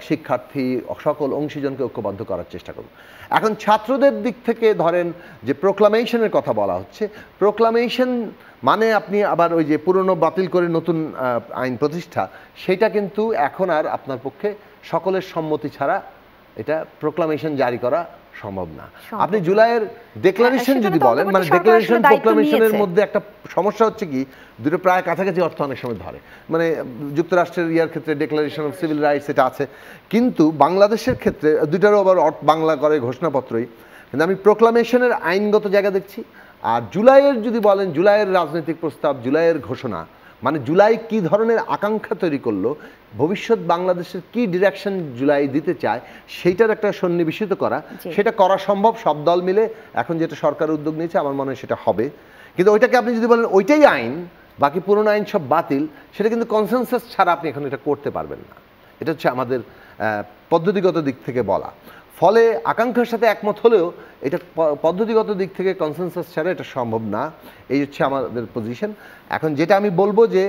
শিক্ষার্থী, সকল অংশীজনকে ঐক্যবদ্ধ করার চেষ্টা করব। এখন ছাত্রদের দিক থেকে ধরেন যে প্রোক্লামেশনের কথা বলা হচ্ছে, প্রোক্লামেশন মানে আপনি আবার ওই যে পুরনো বাতিল করে নতুন আইন প্রতিষ্ঠা, সেটা কিন্তু এখন আর আপনার পক্ষে সকলের সম্মতি ছাড়া এটা প্রোক্লামেশন জারি করা সম্ভব না। আপনি জুলাইয়ের ডেক্লারেশন যদি বলেন, মানে ডেক্লারেশন প্রোক্লামেশনের মধ্যে একটা সমস্যা হচ্ছে কি, দুটো প্রায় কাছাকাছি অর্থ অনেক সময় ধরে। মানে যুক্তরাষ্ট্রের ইয়ার ক্ষেত্রে ডেক্লারেশন অফ সিভিল রাইটস এটা আছে, কিন্তু বাংলাদেশের ক্ষেত্রে দুটারও আবার বাংলা করে ঘোষণাপত্রই, কিন্তু আমি প্রোক্লামেশনের আইনগত জায়গা দেখছি। আর জুলাইয়ের যদি বলেন, জুলাইয়ের রাজনৈতিক প্রস্তাব, জুলাইয়ের ঘোষণা, মানে জুলাই কি ধরনের আকাঙ্ক্ষা তৈরি করলো, ভবিষ্যৎ বাংলাদেশের কি ডিরেকশন জুলাই দিতে চায়, সেইটার একটা সন্নিবেশিত করা, সেটা করা সম্ভব সব দল মিলে। এখন যেটা সরকার উদ্যোগ নিয়েছে আমার মনে হয় সেটা হবে, কিন্তু ওইটাকে আপনি যদি বলেন ওইটাই আইন, বাকি পুরনো আইন সব বাতিল, সেটা কিন্তু কনসেনসাস ছাড়া আপনি এখন এটা করতে পারবেন না। এটা হচ্ছে আমাদের পদ্ধতিগত দিক থেকে বলা। ফলে আকাঙ্ক্ষার সাথে একমত হলেও এটা পদ্ধতিগত দিক থেকে কনসেনসাস ছাড়া এটা সম্ভব না। এই হচ্ছে আমাদের পজিশন। এখন যেটা আমি বলবো যে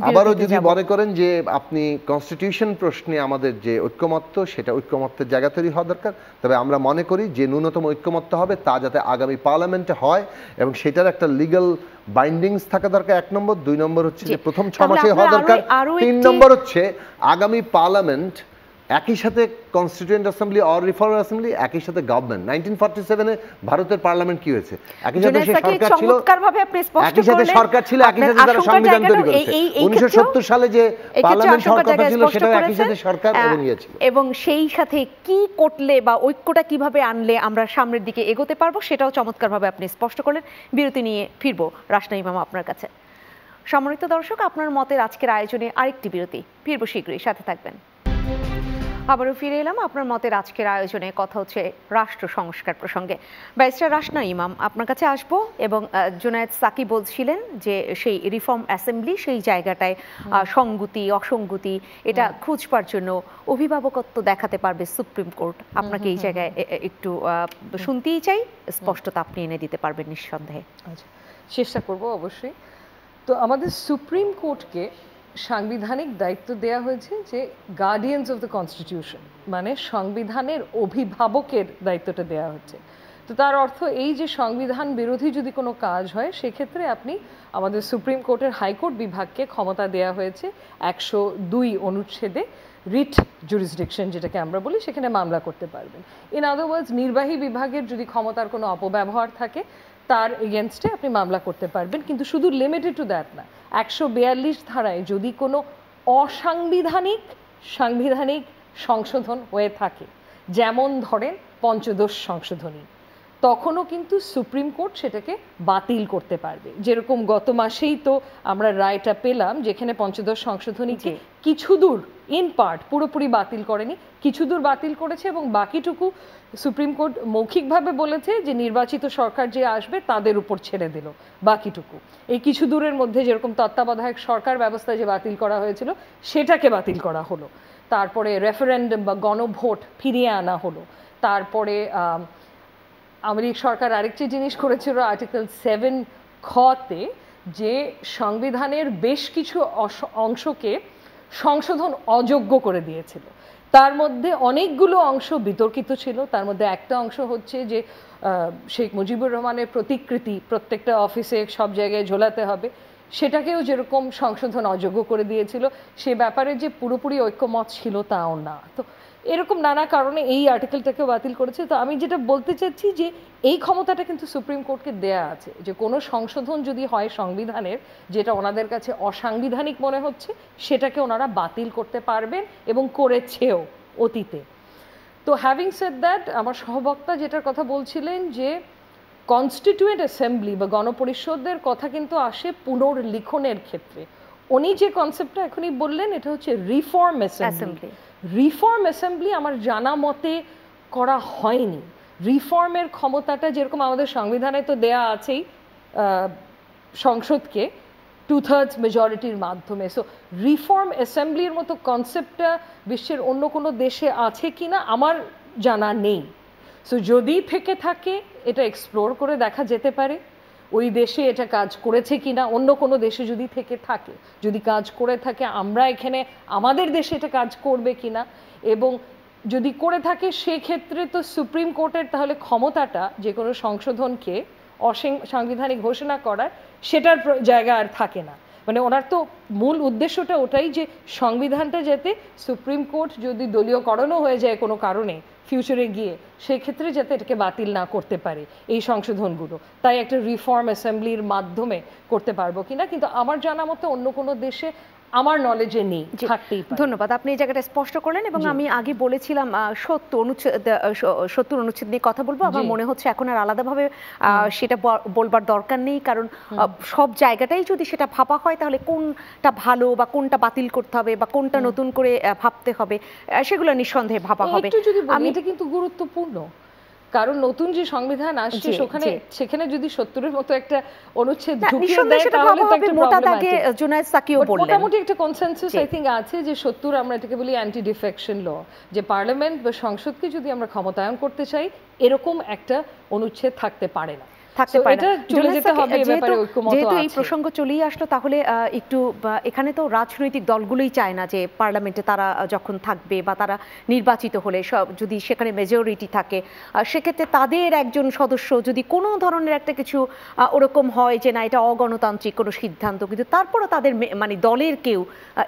আবারও যদি মনে করেন যে আপনি কনস্টিটিউশন প্রশ্নে আমাদের যে ঐক্যমত্য, সেটা ঐক্যমত্যের জায়গা তৈরি হওয়া দরকার। তবে আমরা মনে করি যে ন্যূনতম ঐক্যমত্য হবে তা যাতে আগামী পার্লামেন্টে হয়, এবং সেটার একটা লিগ্যাল বাইন্ডিংস থাকা দরকার, 1 নম্বর। 2 নম্বর হচ্ছে যে প্রথম 6 মাসে হওয়া দরকার। 3 নম্বর হচ্ছে আগামী পার্লামেন্ট একই সাথে constituent assembly or reform assembly, একই সাথে গভর্নমেন্ট। 1947-এ ভারতের পার্লামেন্ট কি হয়েছে? একই সাথে সরকার ছিল, একই সাথে সরকার ছিল, একই সাথে তারা সংবিধান তৈরি করেছে। 1970 সালে যে পার্লামেন্ট হওয়ার কথা ছিল, সেটা একই সাথে সরকার এবং ইয়ে ছিল। এবং সেই সাথে কি করলে বা ঐক্যটা কিভাবে আনলে আমরা সামনের দিকে এগোতে পারবো, সেটাও চমৎকারভাবে আপনি স্পষ্ট করলেন। বিরতি নিয়ে ফিরবো রাশনা ইমাম আপনার কাছে। সম্মানিত দর্শক, আপনার মতের আজকের আয়োজনে আরেকটি বিরতি, ফিরবো শীঘ্রই, সাথে থাকবেন। আবারও ফিরে এলাম আপনার মতের আজকের আয়োজনে। কথা হচ্ছে রাষ্ট্র সংস্কার প্রসঙ্গে। ব্যারিস্টার রাশনা ইমাম, আপনার কাছে আসবো। এবং জুনায়েদ সাকি বলছিলেন যে সেই রিফর্ম অ্যাসেম্বলি, সেই জায়গাটায় সংগতি অসঙ্গতি এটা খুঁজবার জন্য অভিভাবকত্ব দেখাতে পারবে সুপ্রিম কোর্ট। আপনাকে এই জায়গায় একটু শুনতেই চাই, স্পষ্টতা আপনি এনে দিতে পারবেন নিঃসন্দেহে। আচ্ছা, চেষ্টা করব অবশ্যই। তো আমাদের সুপ্রিম কোর্টকে সাংবিধানিক দায়িত্ব দেয়া হয়েছে যে গার্ডিয়ানস অফ দ্য কনস্টিটিউশন, মানে সংবিধানের অভিভাবকের দায়িত্বটা দেয়া হচ্ছে। তো তার অর্থ এই যে সংবিধান বিরোধী যদি কোনো কাজ হয়, সেক্ষেত্রে আপনি আমাদের সুপ্রিম কোর্টের হাইকোর্ট বিভাগকে ক্ষমতা দেয়া হয়েছে 102 অনুচ্ছেদে রিট জুরিসডিকশন যেটাকে আমরা বলি, সেখানে মামলা করতে পারবেন। ইন আদারওয়ার্ডস, নির্বাহী বিভাগের যদি ক্ষমতার কোনো অপব্যবহার থাকে, তার এগেনস্টে আপনি মামলা করতে পারবেন। কিন্তু শুধু লিমিটেড টু দ্যাট না, 142 ধারায় যদি কোনো অসাংবিধানিক সাংবিধানিক সংশোধন হয়ে থাকে, যেমন ধরেন পঞ্চদশ সংশোধনী, তখনও কিন্তু সুপ্রিম কোর্ট সেটাকে বাতিল করতে পারবে। যেরকম গত মাসেই তো আমরা রায়টা পেলাম, যেখানে পঞ্চদশ সংশোধনীকে কিছু দূর ইন পার্ট, পুরোপুরি বাতিল করেনি, কিছু দূর বাতিল করেছে, এবং বাকিটুকু সুপ্রিম কোর্ট মৌখিকভাবে বলেছে যে নির্বাচিত সরকার যে আসবে তাদের উপর ছেড়ে দিল বাকিটুকু। এই কিছু দূরের মধ্যে যেরকম তত্ত্বাবধায়ক সরকার ব্যবস্থা যে বাতিল করা হয়েছিল, সেটাকে বাতিল করা হলো। তারপরে রেফারেন্ডাম বা গণভোট ফিরিয়ে আনা হলো। তারপরে আওয়ামী লীগ সরকার আরেকটি জিনিস করেছিল, আর্টিকেল 7 খতে, যে সংবিধানের বেশ কিছু অংশকে সংশোধন অযোগ্য করে দিয়েছিল। তার মধ্যে অনেকগুলো অংশ বিতর্কিত ছিল। তার মধ্যে একটা অংশ হচ্ছে যে শেখ মুজিবুর রহমানের প্রতিকৃতি প্রত্যেকটা অফিসে সব জায়গায় ঝোলাতে হবে, সেটাকেও যেরকম সংশোধন অযোগ্য করে দিয়েছিল। সে ব্যাপারে যে পুরোপুরি ঐক্যমত ছিল তাও না। তো এরকম নানা কারণে এই আর্টিকেলটাকেও বাতিল করেছে। তো আমি যেটা বলতে চাচ্ছি যে এই ক্ষমতাটা কিন্তু সুপ্রিম কোর্টকে দেয়া আছে, যে কোনো সংশোধন যদি হয় সংবিধানের, যেটা ওনাদের কাছে অসাংবিধানিক মনে হচ্ছে, সেটাকে ওনারা বাতিল করতে পারবেন এবং করেছেও অতীতে। তো হ্যাভিং সেড দ্যাট, আমার সহবক্তা যেটার কথা বলছিলেন যে কনস্টিটিউয়েন্ট অ্যাসেম্বলি বা গণপরিষদের কথা কিন্তু আসে পুনর্লিখনের ক্ষেত্রে। উনি যে কনসেপ্টটা এখনই বললেন, এটা হচ্ছে রিফর্ম অ্যাসেম্বলি। রিফর্ম অ্যাসেম্বলি আমার জানা মতে করা হয়নি। রিফর্মের ক্ষমতাটা যেরকম আমাদের সংবিধানে তো দেয়া আছেই সংসদকে 2/3 মেজরিটির মাধ্যমে। সো রিফর্ম অ্যাসেম্বলির মতো কনসেপ্টটা বিশ্বের অন্য কোনো দেশে আছে কিনা আমার জানা নেই। সো যদি থেকে থাকে, এটা এক্সপ্লোর করে দেখা যেতে পারে ওই দেশে এটা কাজ করেছে কিনা। অন্য কোনো দেশে যদি থেকে থাকে, যদি কাজ করে থাকে, আমরা এখানে আমাদের দেশে এটা কাজ করবে কিনা, এবং যদি করে থাকে সেক্ষেত্রে তো সুপ্রিম কোর্টের তাহলে ক্ষমতাটা যে কোনো সংশোধনকে অসাংবিধানিক ঘোষণা করার, সেটার জায়গা আর থাকে না। মানে ওনার তো মূল উদ্দেশ্যটা ওটাই যে সংবিধানটা যাতে সুপ্রিম কোর্ট যদি দলীয়করণও হয়ে যায় কোনো কারণে ফিউচারে গিয়ে সেই ক্ষেত্রে যাতে এটাকে বাতিল না করতে পারে এই সংশোধনগুলো, তাই একটা রিফর্ম অ্যাসেম্বলির মাধ্যমে করতে পারবো কিনা, কিন্তু আমার জানা মতো অন্য কোনো দেশে আমার নলেজে নেই, থাকতেই পারে। ধন্যবাদ, আপনি এই জায়গাটা স্পষ্ট করলেন। এবং আমি আগে বলেছিলাম 70 অনুচ্ছেদ নিয়ে কথা বলবো। আমার মনে হচ্ছে এখন আর আলাদাভাবে সেটা বলবার দরকার নেই, কারণ সব জায়গাটাই যদি সেটা ভাবা হয় তাহলে কোনটা ভালো বা কোনটা বাতিল করতে হবে বা কোনটা নতুন করে ভাবতে হবে সেগুলো নিঃসন্দেহে ভাবা হবে। একটু যদি বলি, এটা কিন্তু গুরুত্বপূর্ণ, কারণ নতুন যে সংবিধান আসছে সেখানে যদি 70-এর মতো একটা অনুচ্ছেদ ঢুকিয়ে দেয় তাহলে তো একটা প্রবলেম। জুনায়েদ সাকিও বললেন মোটামুটি একটা কনসেনসাস আই থিংক আছে যে 70 আমরা এটাকে বলি অ্যান্টি ডিফেকশন ল, যে পার্লামেন্ট বা সংসদকে যদি আমরা ক্ষমতায়ন করতে চাই এরকম একটা অনুচ্ছেদ থাকতে পারে না, যেহেতু এই প্রসঙ্গ চলেই আসলো তাহলে একটু এখানে তো রাজনৈতিক দলগুলোই চায় না যে পার্লামেন্টে তারা যখন থাকবে বা তারা নির্বাচিত হলে যদি সেখানে মেজরিটি থাকে সেক্ষেত্রে তাদের একজন সদস্য যদি কোনো ধরনের একটা কিছু ওরকম হয় যে না এটা অগণতান্ত্রিক কোনো সিদ্ধান্ত, কিন্তু তারপরও তাদের মানে দলের কেউ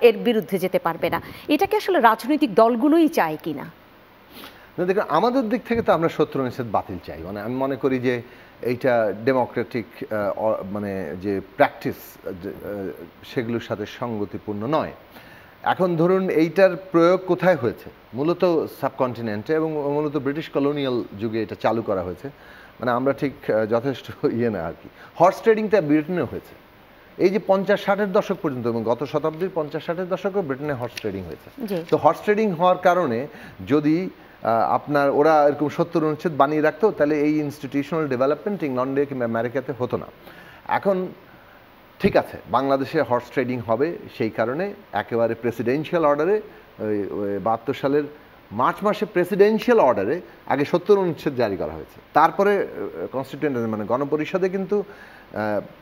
এর বিরুদ্ধে যেতে পারবে না, এটাকে আসলে রাজনৈতিক দলগুলোই চায় কিনা? দেখুন, আমাদের দিক থেকে তো আমরা 70 অনুচ্ছেদ বাতিল চাই। মানে আমি মনে করি যে এইটা ডেমোক্রেটিক মানে যে প্র্যাকটিস সেগুলোর সাথে সঙ্গতিপূর্ণ নয়। এখন ধরুন এইটার প্রয়োগ কোথায় হয়েছে? মূলত সাবকন্টিনেন্টে এবং মূলত ব্রিটিশ কলোনিয়াল যুগে এটা চালু করা হয়েছে। মানে আমরা ঠিক যথেষ্ট না আর কি। হর্স ট্রেডিংটা ব্রিটেনে হয়েছে এই যে 50-60-এর দশক পর্যন্ত, এবং গত শতাব্দীর 50-60-এর দশকে ব্রিটেনে হর্স ট্রেডিং হয়েছে। তো হর্স ট্রেডিং হওয়ার কারণে যদি আপনার ওরা এরকম 70 অনুচ্ছেদ বানিয়ে রাখতো তাহলে এই ইনস্টিটিউশনাল ডেভেলপমেন্ট ইংল্যান্ডে কিংবা আমেরিকাতে হতো না। এখন ঠিক আছে, বাংলাদেশে হর্স ট্রেডিং হবে, সেই কারণে একেবারে প্রেসিডেন্সিয়াল অর্ডারে 72 সালের মার্চ মাসে প্রেসিডেন্সিয়াল অর্ডারে আগে 70 অনুচ্ছেদ জারি করা হয়েছে। তারপরে কনস্টিটিউয়েন্ট মানে গণপরিষদে কিন্তু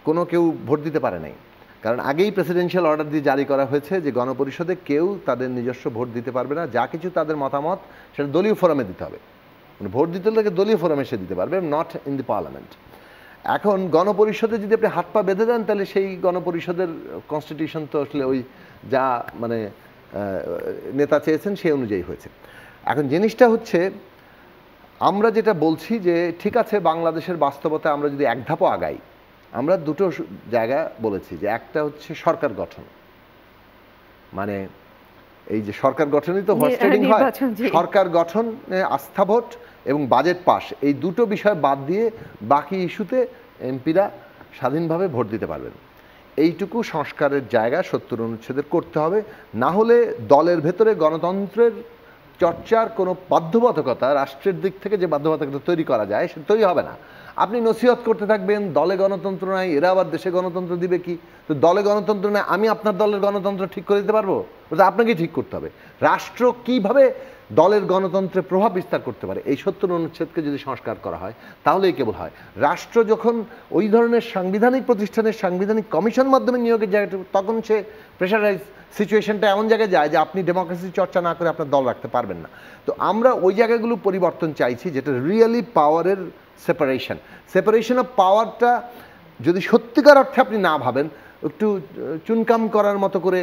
কোনো কেউ ভোট দিতে পারে নাই, কারণ আগেই প্রেসিডেন্সিয়াল অর্ডার দিয়ে জারি করা হয়েছে যে গণপরিষদে কেউ তাদের নিজস্ব ভোট দিতে পারবে না, যা কিছু তাদের মতামত সেটা দলীয় ফোরামে দিতে হবে। মানে ভোট দিতে হলে দলীয় ফোরামে সে দিতে পারবে, নট ইন দি পার্লামেন্ট। এখন গণপরিষদে যদি আপনি হাত পা বেঁধে দেন তাহলে সেই গণপরিষদের কনস্টিটিউশন তো আসলে ওই যা মানে নেতা চেয়েছেন সেই অনুযায়ী হয়েছে। এখন জিনিসটা হচ্ছে আমরা যেটা বলছি যে ঠিক আছে, বাংলাদেশের বাস্তবতা আমরা যদি এক ধাপও আগাই, আমরা দুটো জায়গা বলেছি যে একটা হচ্ছে সরকার গঠন, মানে এই যে সরকার গঠনই তো হর্স ট্রেডিং হয়, সরকার গঠনে আস্থা ভোট এবং বাজেট পাস, এই দুটো বিষয় বাদ দিয়ে বাকি ইস্যুতে এমপিরা স্বাধীনভাবে ভোট দিতে পারবেন। এইটুকু সংস্কারের জায়গা 70 অনুচ্ছেদের করতে হবে, না হলে দলের ভেতরে গণতন্ত্রের চর্চার কোনো বাধ্যবাধকতা রাষ্ট্রের দিক থেকে যে বাধ্যবাধকতা তৈরি করা যায় সেটা তৈরি হবে না। আপনি নসিহত করতে থাকবেন দলে গণতন্ত্র নাই, এরা আবার দেশে গণতন্ত্র দিবে কি? তো দলে গণতন্ত্র নাই, আমি আপনার দলের গণতন্ত্র ঠিক করে দিতে পারবো? ওটা আপনাকেই ঠিক করতে হবে। রাষ্ট্র কিভাবে দলের গণতন্ত্রে প্রভাব বিস্তার করতে পারে এই 70 অনুচ্ছেদকে যদি সংস্কার করা হয় তাহলেই কেবল হয়। রাষ্ট্র যখন ওই ধরনের সাংবিধানিক প্রতিষ্ঠানের সাংবিধানিক কমিশন মাধ্যমে নিয়োগের জায়গাটা, তখন সে প্রেশারাইজ সিচুয়েশনটা এমন জায়গায় যায় যে আপনি ডেমোক্রেসি চর্চা না করে আপনার দল রাখতে পারবেন না। তো আমরা ওই জায়গাগুলো পরিবর্তন চাইছি, যেটা রিয়েলি পাওয়ারের সেপারেশন অফ পাওয়ারটা যদি সত্যিকার অর্থে আপনি না ভাবেন, একটু চুনকাম করার মতো করে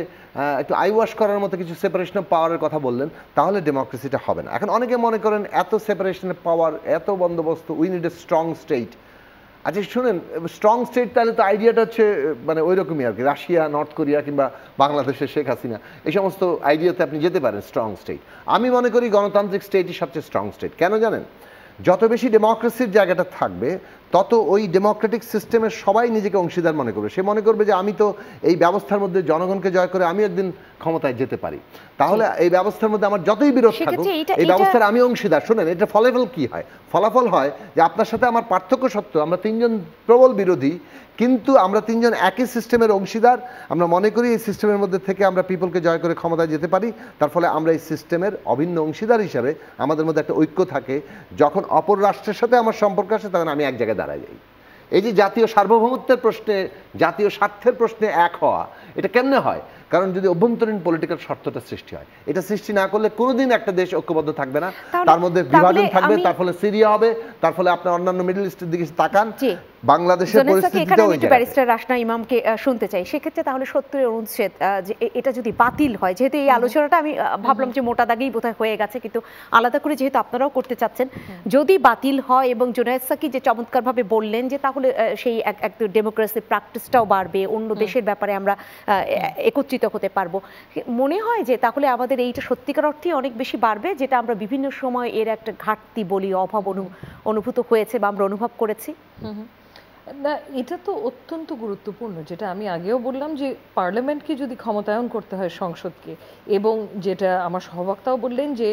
একটু আইওয়াশ করার মতো কিছু সেপারেশন অফ পাওয়ারের কথা বললেন, তাহলে ডেমোক্রেসিটা হবে না। এখন অনেকে মনে করেন এত সেপারেশন অফ পাওয়ার, এত বন্দোবস্ত, we need a strong state. আচ্ছা শুনেন, স্ট্রং স্টেট তাহলে তো আইডিয়াটা হচ্ছে মানে ওই রকমই আর কি, রাশিয়া, নর্থ কোরিয়া কিংবা বাংলাদেশের শেখ হাসিনা, এই সমস্ত আইডিয়াতে আপনি যেতে পারেন স্ট্রং স্টেট। আমি মনে করি গণতান্ত্রিক স্টেটই সবচেয়ে স্ট্রং স্টেট। কেন জানেন? যত বেশি ডেমোক্রেসির জায়গাটা থাকবে তত ওই ডেমোক্রেটিক সিস্টেমের সবাই নিজেকে অংশীদার মনে করবে। সে মনে করবে যে আমি তো এই ব্যবস্থার মধ্যে জনগণকে জয় করে আমি একদিন ক্ষমতায় যেতে পারি, তাহলে এই ব্যবস্থার মধ্যে আমার যতই বিরোধ থাকুক এই ব্যবস্থার আমি অংশীদার। শোনেন, এটা ফলাফল কি হয়? ফলাফল হয় যে আপনার সাথে আমার পার্থক্য সত্ত্বেও আমরা তিনজন প্রবল বিরোধী, কিন্তু আমরা তিনজন একই সিস্টেমের অংশীদার। আমরা মনে করি এই সিস্টেমের মধ্যে থেকে আমরা পিপলকে জয় করে ক্ষমতায় যেতে পারি। তার ফলে আমরা এই সিস্টেমের অভিন্ন অংশীদার হিসাবে আমাদের মধ্যে একটা ঐক্য থাকে। যখন অপর রাষ্ট্রের সাথে আমার সম্পর্ক আসে তখন আমি এক জায়গায় দাঁড়ায় যাই। এই যে জাতীয় সার্বভৌমত্বের প্রশ্নে, জাতীয় স্বার্থের প্রশ্নে এক হওয়া, এটা কেমনে হয়? কারণ যদি অভ্যন্তরীণ পলিটিক্যাল শর্তটা সৃষ্টি হয়, এটা সৃষ্টি না করলে কোনোদিন একটা দেশ ঐক্যবদ্ধ থাকবে না, তার মধ্যে বিভাজন থাকবে, তার ফলে সিরিয়া হবে, তার ফলে আপনার অন্যান্য মিডল ইস্টের দিকে তাকান, বাংলাদেশের পরিস্থিতিটাও ওই জায়গায়। ব্যারিস্টার রাশনা ইমামকে শুনতে চাই, সেক্ষেত্রে তাহলে 70 অনুচ্ছেদ যে এটা যদি বাতিল হয়, যেহেতু এই আলোচনাটা আমি ভাবলাম যে মোটা দাগেই বোধহয় হয়ে গেছে, কিন্তু আলাদা করে যেহেতু আপনারাও করতে চাচ্ছেন, যদি বাতিল হয় এবং জুনায়েদ সাকি যে চমৎকারভাবে বললেন যে তাহলে সেই এক ডেমোক্রেসি প্র্যাকটিসটাও বাড়বে, অন্য দেশের ব্যাপারে আমরা একত্রিত হতে পারবো, মনে হয় যে তাহলে আমাদের এইটা সত্যিকার অর্থেই অনেক বেশি বাড়বে, যেটা আমরা বিভিন্ন সময় এর একটা ঘাটতি বলি, অভাব অনুভূত হয়েছে বা আমরা অনুভব করেছি। না, এটা তো অত্যন্ত গুরুত্বপূর্ণ, যেটা আমি আগেও বললাম যে পার্লামেন্টকে যদি ক্ষমতায়ন করতে হয় সংসদকে, এবং যেটা আমার সহবক্তাও বললেন যে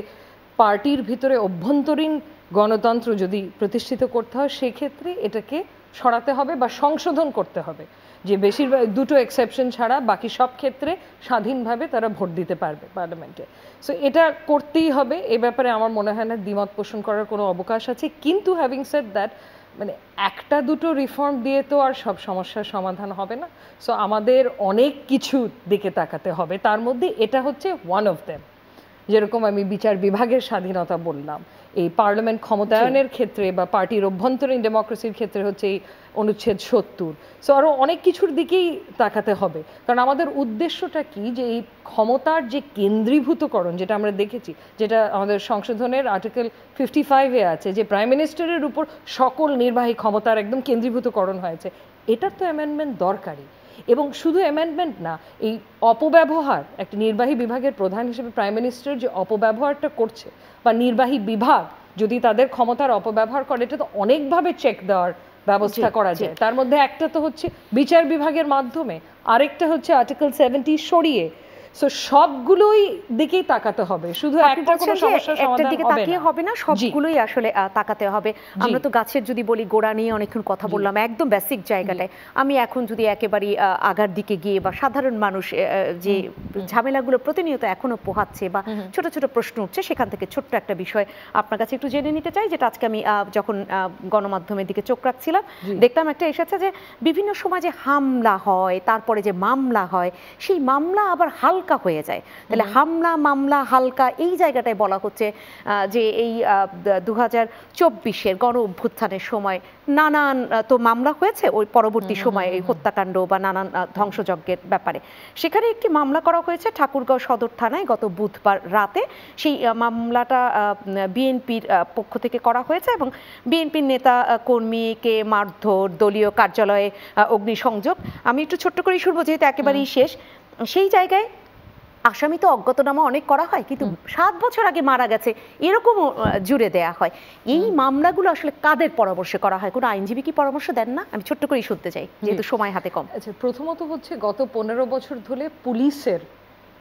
পার্টির ভিতরে অভ্যন্তরীণ গণতন্ত্র যদি প্রতিষ্ঠিত করতে হয়, সেক্ষেত্রে এটাকে সরাতে হবে বা সংশোধন করতে হবে, যে বেশিরভাগ দুটো এক্সেপশন ছাড়া বাকি সব ক্ষেত্রে স্বাধীনভাবে তারা ভোট দিতে পারবে পার্লামেন্টে। সো এটা করতেই হবে, এ ব্যাপারে আমার মনে হয় না দ্বিমত পোষণ করার কোনো অবকাশ আছে। কিন্তু হ্যাভিং সেড দ্যাট, মানে একটা দুটো রিফর্ম দিয়ে তো আর সব সমস্যার সমাধান হবে না। সো আমাদের অনেক কিছু দিকে তাকাতে হবে, তার মধ্যে এটা হচ্ছে ওয়ান অফ দেম। যেরকম আমি বিচার বিভাগের স্বাধীনতা বললাম, এই পার্লামেন্ট ক্ষমতায়নের ক্ষেত্রে বা পার্টির অভ্যন্তরীণ ডেমোক্রেসির ক্ষেত্রে হচ্ছে এই অনুচ্ছেদ 70। সো আরও অনেক কিছুর দিকেই তাকাতে হবে, কারণ আমাদের উদ্দেশ্যটা কি, যে এই ক্ষমতার যে কেন্দ্রীভূতকরণ যেটা আমরা দেখেছি, যেটা আমাদের সংশোধনের আর্টিকেল 55-এ আছে, যে প্রাইম মিনিস্টারের উপর সকল নির্বাহী ক্ষমতার একদম কেন্দ্রীভূতকরণ হয়েছে, এটার তো অ্যামেন্ডমেন্ট দরকারি। এবং শুধু অ্যামেন্ডমেন্ট না, এই অপব্যবহার, একটা নির্বাহী বিভাগের প্রধান হিসেবে প্রাইম মিনিস্টার যে অপব্যবহারটা করছে, বা নির্বাহী বিভাগ যদি তাদের ক্ষমতার অপব্যবহার করে, এটা তো অনেকভাবে চেক দেওয়ার ব্যবস্থা করা যায়। তার মধ্যে একটা তো হচ্ছে বিচার বিভাগের মাধ্যমে, আরেকটা হচ্ছে আর্টিকেল 70 সরিয়ে। সো সবগুলোই দিকেই তাকাতে হবে, শুধু একটা কোনো সমস্যার সমাধান হবে না, সবগুলোই আসলে তাকাতে হবে। আমরা তো গাছের যদি বলি, গোড়া নিয়ে অনেকক্ষণ কথা বললাম, একদম বেসিক জায়গাটায়। আমি এখন যদি একেবারে আগার দিকে গিয়ে, বা সাধারণ মানুষ যে ঝামেলাগুলো প্রতিনিয়ত এখনো পোহাচ্ছে বা ছোট ছোট প্রশ্ন উঠছে, সেখান থেকে ছোট্ট একটা বিষয় আপনার কাছে একটু জেনে নিতে চাই, যেটা আজকে আমি যখন গণমাধ্যমের দিকে চোখ রাখছিলাম, দেখলাম একটা এসেছে যে বিভিন্ন সময় যে হামলা হয়, তারপরে যে মামলা হয়, সেই মামলা আবার হালকা হয়ে যায়। তাহলে হামলা, মামলা, হালকা, এই জায়গাটায় বলা হচ্ছে যে এই 2024-এর গণ অভ্যুত্থানের সময় নানান তো মামলা হয়েছে ওই পরবর্তী সময়ে, এই হত্যাকাণ্ড বা নানান ধ্বংসযজ্ঞের ব্যাপারে। সেখানে একটি মামলা করা হয়েছে ঠাকুরগাঁও সদর থানায় গত বুধবার রাতে। সেই মামলাটা বিএনপির পক্ষ থেকে করা হয়েছে, এবং বিএনপির নেতা কর্মীকে মারধর, দলীয় কার্যালয়ে অগ্নিসংযোগ। আমি একটু ছোট্ট করেই শুনবো, যেহেতু একেবারেই শেষ। সেই জায়গায় আসামি তো অজ্ঞাতনামা অনেক করা হয়, কিন্তু 7 বছর আগে মারা গেছে এরকমও জুড়ে দেয়া হয়। এই মামলাগুলো আসলে কাদের পরামর্শে করা হয়? কোনো আইনজীবী কি পরামর্শ দেন না? আমি ছোট্ট করেই শুনতে চাই, যেহেতু সময় হাতে কম। আচ্ছা, প্রথমত হচ্ছে গত 15 বছর ধরে পুলিশের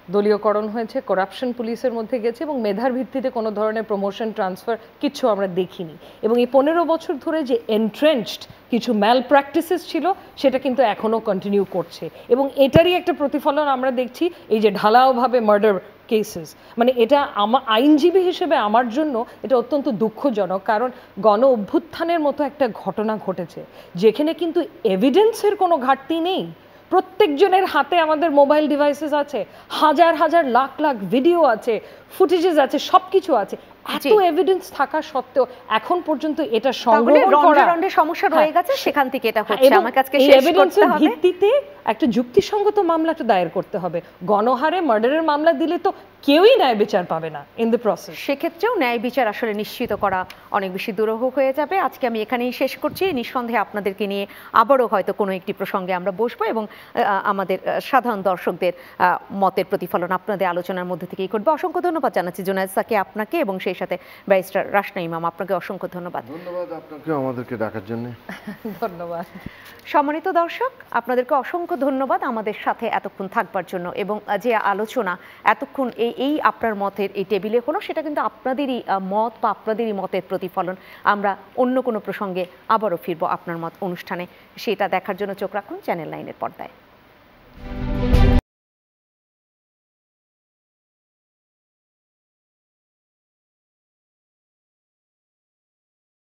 দলীয়করণ হয়েছে, করাপশন পুলিশের মধ্যে গেছে, এবং মেধার ভিত্তিতে কোনো ধরনের প্রমোশন, ট্রান্সফার কিছু আমরা দেখিনি। এবং এই 15 বছর ধরে যে এন্ট্রেন্সড কিছু ম্যাল প্র্যাকটিসেস ছিল, সেটা কিন্তু এখনও কন্টিনিউ করছে, এবং এটারই একটা প্রতিফলন আমরা দেখছি এই যে ঢালাওভাবে মার্ডার কেসেস। মানে এটা আমার আইনজীবী হিসেবে আমার জন্য এটা অত্যন্ত দুঃখজনক, কারণ গণ অভ্যুত্থানের মতো একটা ঘটনা ঘটেছে যেখানে কিন্তু এভিডেন্সের কোনো ঘাটতি নেই। প্রত্যেকজনের হাতে আমাদের মোবাইল ডিভাইসেস আছে, হাজার হাজার লাখ লাখ ভিডিও আছে, ফুটেজেস আছে, সবকিছু আছে। এত এভিডেন্স থাকা সত্ত্বেও এখন পর্যন্ত এটা সংগ্রহ করা সমস্যা রয়ে গেছে, সেখান থেকে এটা হচ্ছে। আমার কাছে শেষ করতে হবে, ভিত্তিতে একটা যুক্তিসঙ্গত মামলাটা দায়ের করতে হবে। গণহারে মার্ডারের মামলা দিলে তো কেউই ন্যায় বিচার পাবে না ইন দ্য প্রসেস। সেক্ষেত্রেও ন্যায় বিচার আসলে নিশ্চিত করা অনেক বেশি দুরূহ হয়ে যাবে। আজকে আমি এখানেই শেষ করছি। নিঃসন্দেহে আপনাদেরকে নিয়ে আবারও হয়তো কোনো একটি প্রসঙ্গে আমরা বসবো, এবং আমাদের সাধারণ দর্শকদের মতের প্রতিফলন আপনাদের আলোচনার মধ্যে থেকেই করবো। অসংখ্য ধন্যবাদ জানাচ্ছি জুনায়েদ সাকি আপনাকে, এবং সেই সাথে ব্যারিস্টার রাশনা ইমাম, আপনাকে অসংখ্য ধন্যবাদ। ধন্যবাদ আপনাকে আমাদেরকে ডাকার জন্য। ধন্যবাদ। সম্মানিত দর্শক, আপনাদেরকে অসংখ্য ধন্যবাদ আমাদের সাথে এতক্ষণ থাকবার জন্য, এবং যে আলোচনা এতক্ষণ এই আপনার মতের এই টেবিলে হলো, সেটা কিন্তু আপনাদেরই মত বা আপনাদেরই মতের প্রতিফলন। আমরা অন্য কোনো প্রসঙ্গে আবারও ফিরবো আপনার মত অনুষ্ঠানে। সেটা দেখার জন্য চোখ রাখুন চ্যানেল 9-এর পর্দায়।